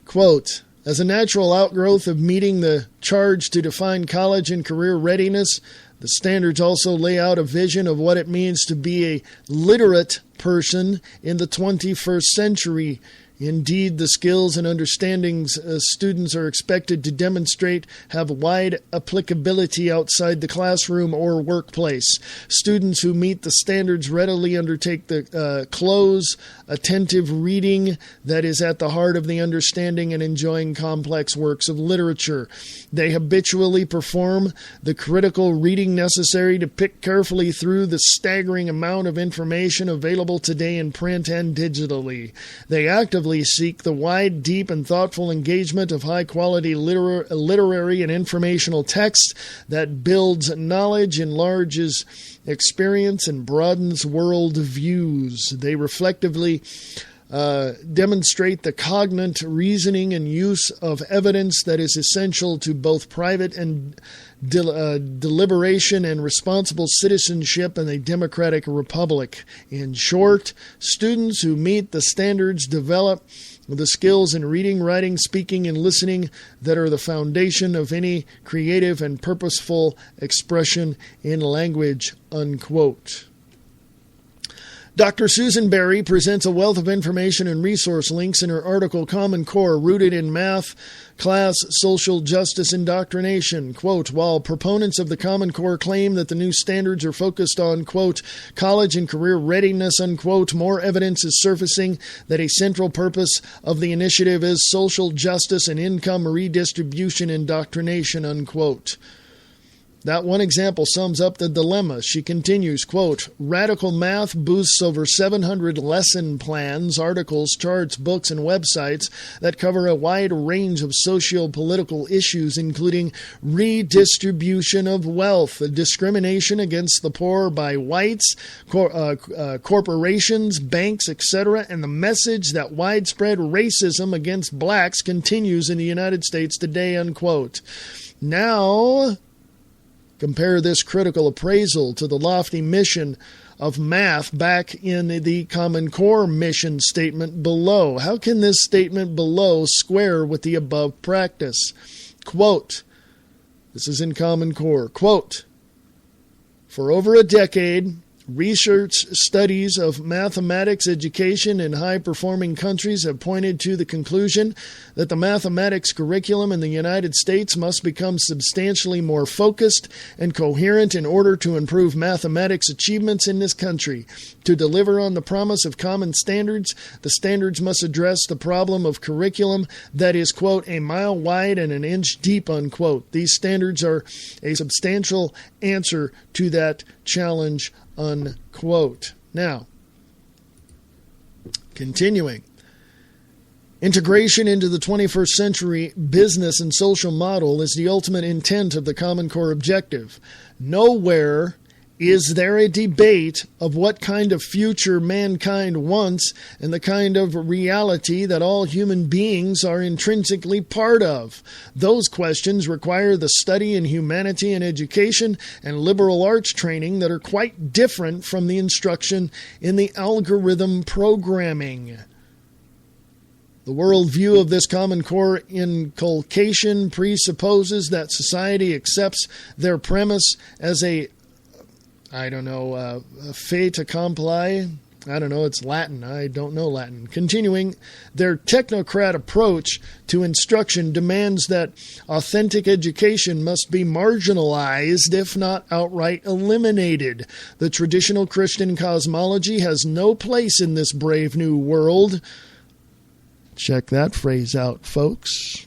Quote, as a natural outgrowth of meeting the charge to define college and career readiness, the standards also lay out a vision of what it means to be a literate person in the 21st century. Indeed, the skills and understandings students are expected to demonstrate have wide applicability outside the classroom or workplace. Students who meet the standards readily undertake the close, attentive reading that is at the heart of the understanding and enjoying complex works of literature. They habitually perform the critical reading necessary to pick carefully through the staggering amount of information available today in print and digitally. They actively seek the wide, deep, and thoughtful engagement of high-quality literary and informational text that builds knowledge, enlarges experience, and broadens world views. They reflectively demonstrate the cognate reasoning and use of evidence that is essential to both private and deliberation and responsible citizenship in a democratic republic. In short, students who meet the standards develop the skills in reading, writing, speaking, and listening that are the foundation of any creative and purposeful expression in language, unquote. Dr. Susan Berry presents a wealth of information and resource links in her article, Common Core, Rooted in Math, Class, Social Justice, Indoctrination. Quote, while proponents of the Common Core claim that the new standards are focused on, quote, college and career readiness, unquote, more evidence is surfacing that a central purpose of the initiative is social justice and income redistribution indoctrination, unquote. That one example sums up the dilemma. She continues, quote, radical math boosts over 700 lesson plans, articles, charts, books, and websites that cover a wide range of socio-political issues, including redistribution of wealth, discrimination against the poor by whites, corporations, banks, etc., and the message that widespread racism against blacks continues in the United States today, unquote. Now, compare this critical appraisal to the lofty mission of math back in the Common Core mission statement below. How can this statement below square with the above practice? Quote, this is in Common Core, quote, for over a decade, research studies of mathematics education in high-performing countries have pointed to the conclusion that the mathematics curriculum in the United States must become substantially more focused and coherent in order to improve mathematics achievements in this country. To deliver on the promise of common standards, the standards must address the problem of curriculum that is, quote, a mile wide and an inch deep, unquote. These standards are a substantial answer to that challenge, unquote. Now, continuing. Integration into the 21st century business and social model is the ultimate intent of the Common Core objective. Nowhere is there a debate of what kind of future mankind wants and the kind of reality that all human beings are intrinsically part of. Those questions require the study in humanity and education and liberal arts training that are quite different from the instruction in the algorithm programming. The worldview of this Common Core inculcation presupposes that society accepts their premise as a fait accompli, I don't know, it's Latin. I don't know Latin. Continuing, their technocrat approach to instruction demands that authentic education must be marginalized, if not outright eliminated. The traditional Christian cosmology has no place in this brave new world. Check that phrase out, folks.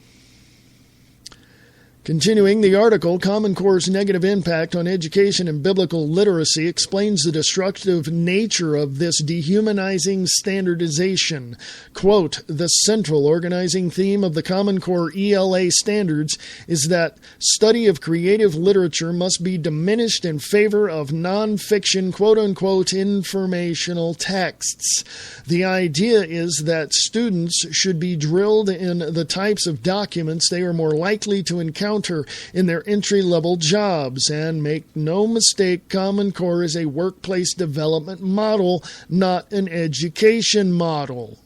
Continuing, the article, Common Core's Negative Impact on Education and Biblical Literacy, explains the destructive nature of this dehumanizing standardization. Quote, the central organizing theme of the Common Core ELA standards is that study of creative literature must be diminished in favor of nonfiction, quote-unquote, informational texts. The idea is that students should be drilled in the types of documents they are more likely to encounter in their entry-level jobs. And make no mistake, Common Core is a workplace development model, not an education model.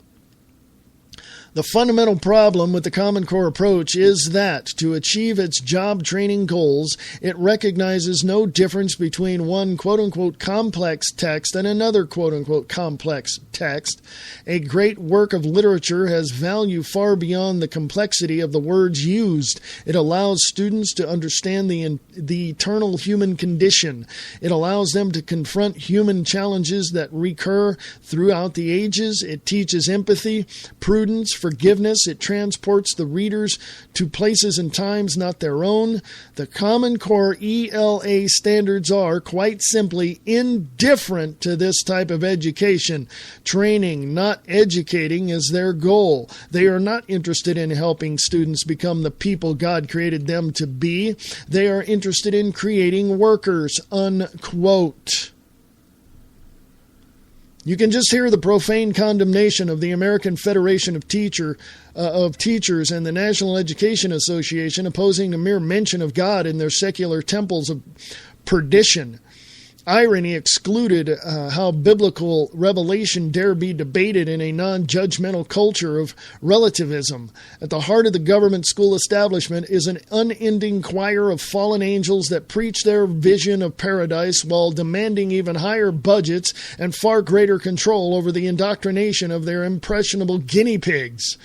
The fundamental problem with the Common Core approach is that, to achieve its job training goals, it recognizes no difference between one quote-unquote complex text and another quote-unquote complex text. A great work of literature has value far beyond the complexity of the words used. It allows students to understand the eternal human condition. It allows them to confront human challenges that recur throughout the ages. It teaches empathy, prudence, forgiveness. It transports the readers to places and times not their own. The Common Core ELA standards are, quite simply, indifferent to this type of education. Training, not educating, is their goal. They are not interested in helping students become the people God created them to be. They are interested in creating workers, unquote. You can just hear the profane condemnation of the American Federation of Teachers and the National Education Association opposing the mere mention of God in their secular temples of perdition. Irony excluded how biblical revelation dare be debated in a non-judgmental culture of relativism. At the heart of the government school establishment is an unending choir of fallen angels that preach their vision of paradise while demanding even higher budgets and far greater control over the indoctrination of their impressionable guinea pigs.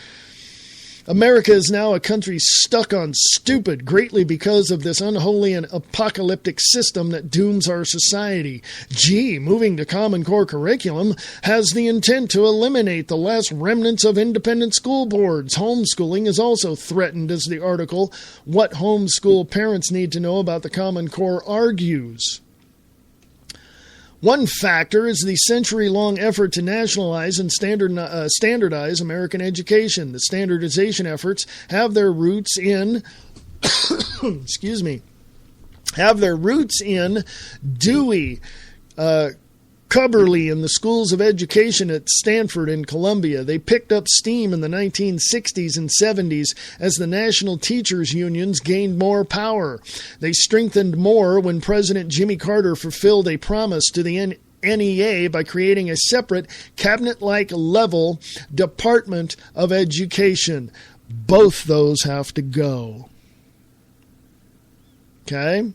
America is now a country stuck on stupid, greatly because of this unholy and apocalyptic system that dooms our society. Moving to Common Core curriculum has the intent to eliminate the last remnants of independent school boards. Homeschooling is also threatened, as the article, What Homeschool Parents Need to Know About the Common Core, argues. One factor is the century-long effort to nationalize and standardize American education. The standardization efforts have their roots in, Dewey, Cubberley and the schools of education at Stanford and Columbia. They picked up steam in the 1960s and 70s as the national teachers' unions gained more power. They strengthened more when President Jimmy Carter fulfilled a promise to the NEA by creating a separate cabinet-like level Department of Education. Both those have to go. Okay?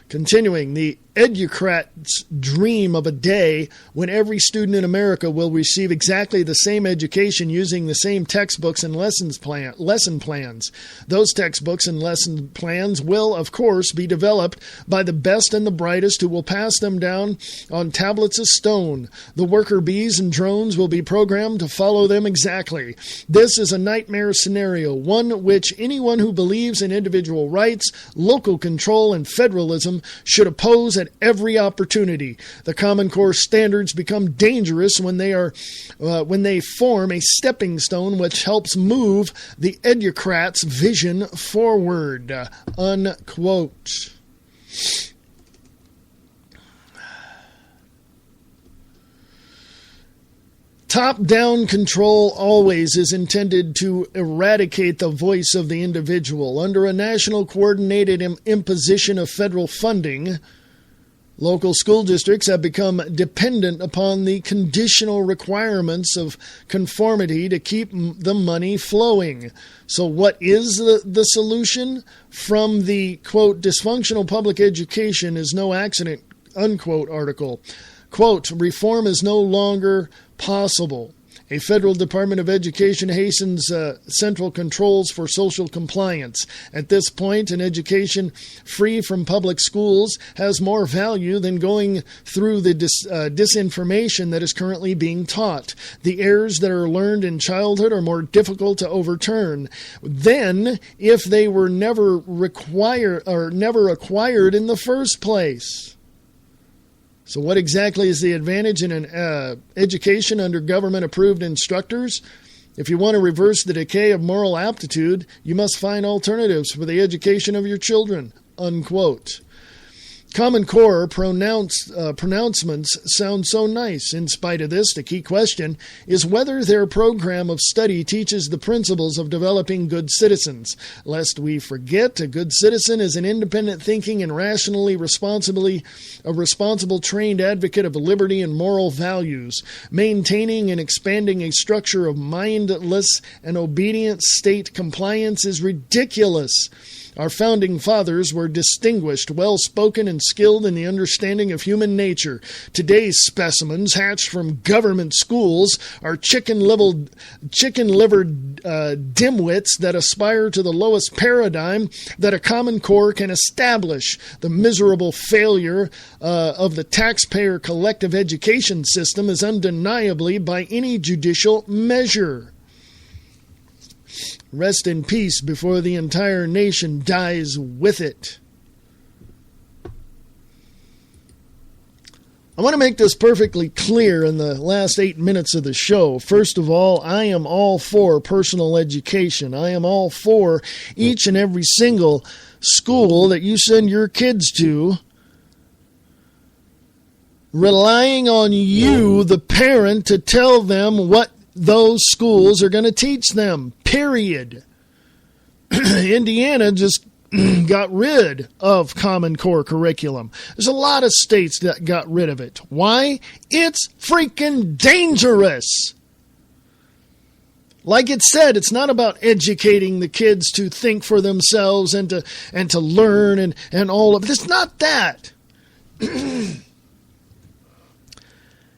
Continuing, the educrats dream of a day when every student in America will receive exactly the same education using the same textbooks and lesson plans. Those textbooks and lesson plans will, of course, be developed by the best and the brightest, who will pass them down on tablets of stone. The worker bees and drones will be programmed to follow them exactly. This is a nightmare scenario, one which anyone who believes in individual rights, local control, and federalism should oppose at every opportunity. The Common Core standards become dangerous when they form a stepping stone which helps move the educrats' vision forward. Unquote. Top-down control always is intended to eradicate the voice of the individual. Under a national coordinated imposition of federal funding, local school districts have become dependent upon the conditional requirements of conformity to keep the money flowing. So what is the solution? From the, quote, dysfunctional public education is no accident, unquote, article. Quote, reform is no longer possible. A federal Department of Education hastens central controls for social compliance. At this point, an education free from public schools has more value than going through the disinformation that is currently being taught. The errors that are learned in childhood are more difficult to overturn than if they were never acquired in the first place. So what exactly is the advantage in an education under government-approved instructors? If you want to reverse the decay of moral aptitude, you must find alternatives for the education of your children, unquote. Common Core pronouncements sound so nice. In spite of this, the key question is whether their program of study teaches the principles of developing good citizens. Lest we forget, a good citizen is an independent thinking and rationally responsible trained advocate of liberty and moral values, maintaining and expanding a structure of mindless and obedient state compliance is ridiculous. Our founding fathers were distinguished, well-spoken, and skilled in the understanding of human nature. Today's specimens, hatched from government schools, are chicken-livered dimwits that aspire to the lowest paradigm that a Common Core can establish. The miserable failure of the taxpayer collective education system is undeniably by any judicial measure. Rest in peace before the entire nation dies with it. I want to make this perfectly clear in the last 8 minutes of the show. First of all, I am all for personal education. I am all for each and every single school that you send your kids to, relying on you, the parent, to tell them what those schools are going to teach them, period. Indiana just got rid of Common Core curriculum. There's a lot of states that got rid of it. Why? It's freaking dangerous. Like it said, it's not about educating the kids to think for themselves and to learn and all of it. It's not that.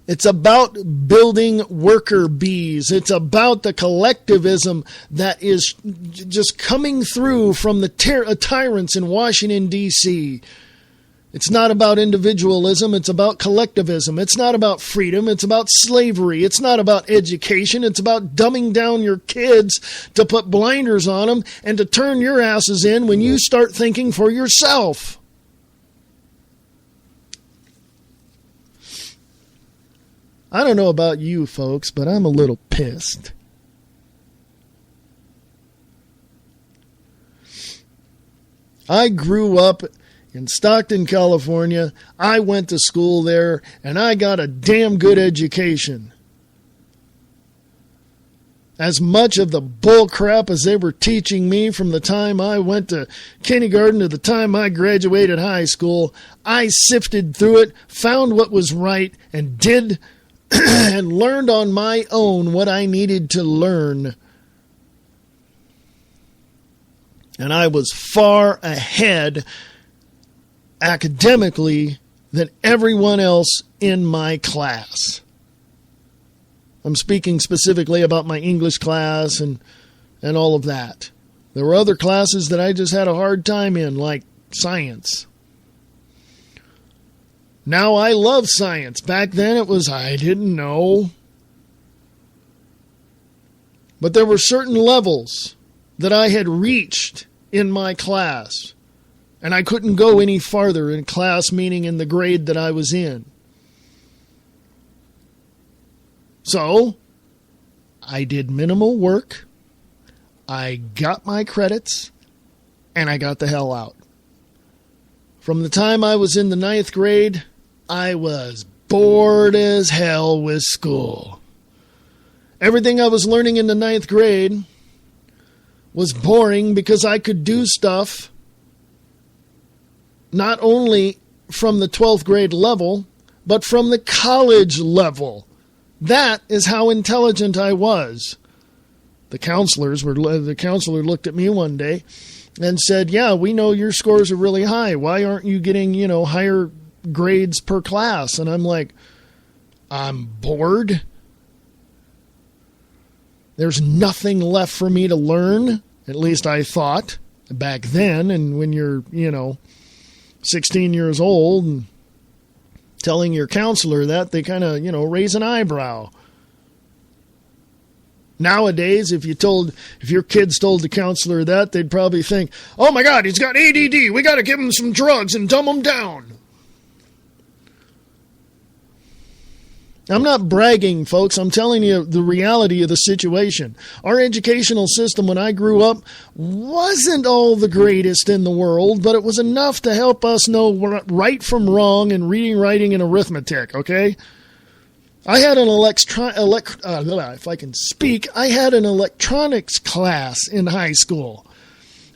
It's about building worker bees. It's about the collectivism that is just coming through from the tyrants in Washington, D.C. It's not about individualism. It's about collectivism. It's not about freedom. It's about slavery. It's not about education. It's about dumbing down your kids to put blinders on them and to turn your asses in when you start thinking for yourself. I don't know about you folks, but I'm a little pissed. I grew up in Stockton, California. I went to school there, and I got a damn good education. As much of the bull crap as they were teaching me from the time I went to kindergarten to the time I graduated high school, I sifted through it, found what was right, and did and learned on my own what I needed to learn. And I was far ahead academically than everyone else in my class. I'm speaking specifically about my English class and all of that. There were other classes that I just had a hard time in, like science. Now I love science. Back then it was, I didn't know. But there were certain levels that I had reached in my class. And I couldn't go any farther in class, meaning in the grade that I was in. So, I did minimal work. I got my credits. And I got the hell out. From the time I was in the 9th grade, I was bored as hell with school. Everything I was learning in the 9th grade was boring because I could do stuff not only from the 12th grade level, but from the college level. That is how intelligent I was. The counselor looked at me one day and said, "Yeah, we know your scores are really high. Why aren't you getting, higher grades per class?" And I'm like, I'm bored. There's nothing left for me to learn, at least I thought back then. And when you're, 16 years old and telling your counselor that, they kind of, raise an eyebrow. Nowadays, if your kids told the counselor that, they'd probably think, oh my God, he's got ADD. We got to give him some drugs and dumb him down. I'm not bragging, folks. I'm telling you the reality of the situation. Our educational system when I grew up wasn't all the greatest in the world, but it was enough to help us know right from wrong in reading, writing, and arithmetic, okay? I had an if I can speak, I had an electronics class in high school.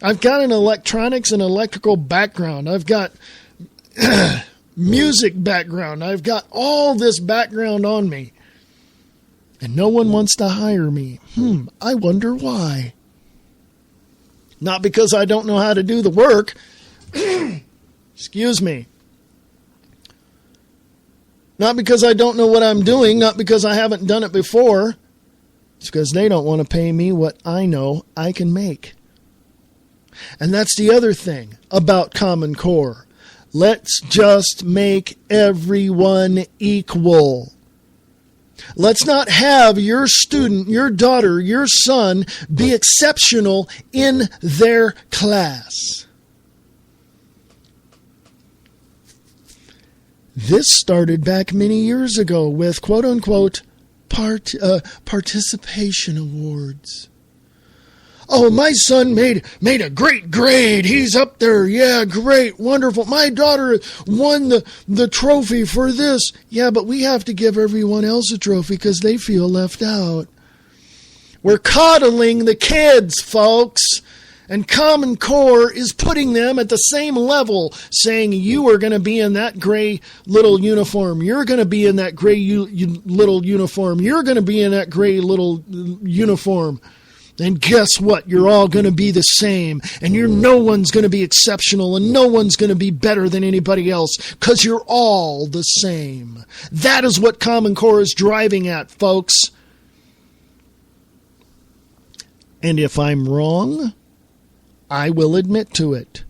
I've got an electronics and electrical background. I've got music background. I've got all this background on me. And no one wants to hire me. I wonder why. Not because I don't know how to do the work. Excuse me. Not because I don't know what I'm doing, not because I haven't done it before. It's because they don't want to pay me what I know I can make. And that's the other thing about Common Core. Let's just make everyone equal. Let's not have your student, your daughter, your son be exceptional in their class. This started back many years ago with quote-unquote participation awards. Oh, my son made a great grade. He's up there. Yeah, great, wonderful. My daughter won the trophy for this. Yeah, but we have to give everyone else a trophy because they feel left out. We're coddling the kids, folks. And Common Core is putting them at the same level, saying you are going to be in that gray little uniform. You're going to be in that gray little uniform. You're going to be in that gray little uniform. And guess what? You're all going to be the same. And no one's going to be exceptional. And no one's going to be better than anybody else because you're all the same. That is what Common Core is driving at, folks. And if I'm wrong, I will admit to it.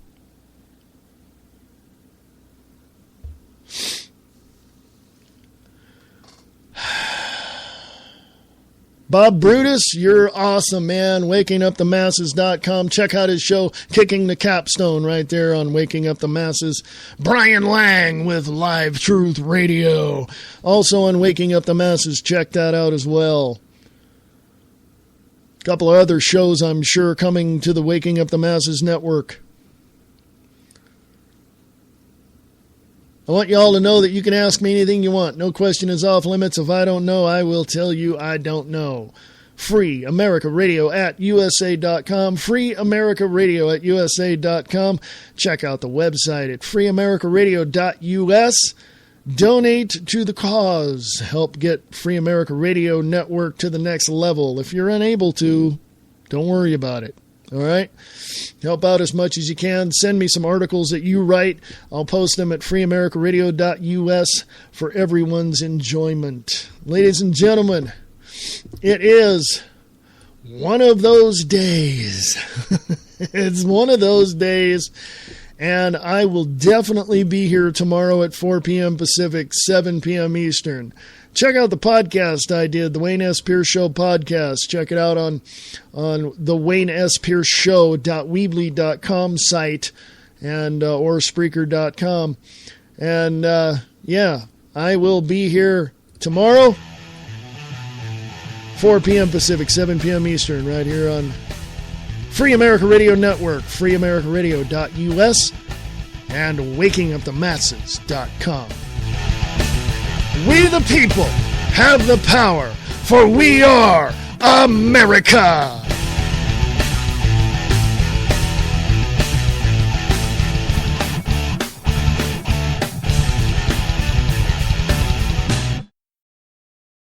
Bob Brutus, you're awesome, man. WakingUpTheMasses.com. Check out his show, Kicking the Capstone, right there on Waking Up the Masses. Brian Lang with Live Truth Radio. Also on Waking Up the Masses. Check that out as well. Couple of other shows, I'm sure, coming to the Waking Up the Masses network. I want you all to know that you can ask me anything you want. No question is off limits. If I don't know, I will tell you I don't know. Free America Radio at USA.com. Free America Radio at USA.com. Check out the website at freeamericaradio.us. Donate to the cause. Help get Free America Radio Network to the next level. If you're unable to, don't worry about it. All right? Help out as much as you can. Send me some articles that you write. I'll post them at freeamericaradio.us for everyone's enjoyment. Ladies and gentlemen, it is one of those days. It's one of those days. And I will definitely be here tomorrow at 4 p.m. Pacific, 7 p.m. Eastern. Check out the podcast I did, the Wayne S. Pierce Show podcast. Check it out on the Wayne S. Pierce Show.weebly.com site and or Spreaker.com. And yeah, I will be here tomorrow, 4 p.m. Pacific, 7 p.m. Eastern, right here on Free America Radio Network, freeamericaradio.us, and wakingupthemasses.com. We the people have the power, for we are America.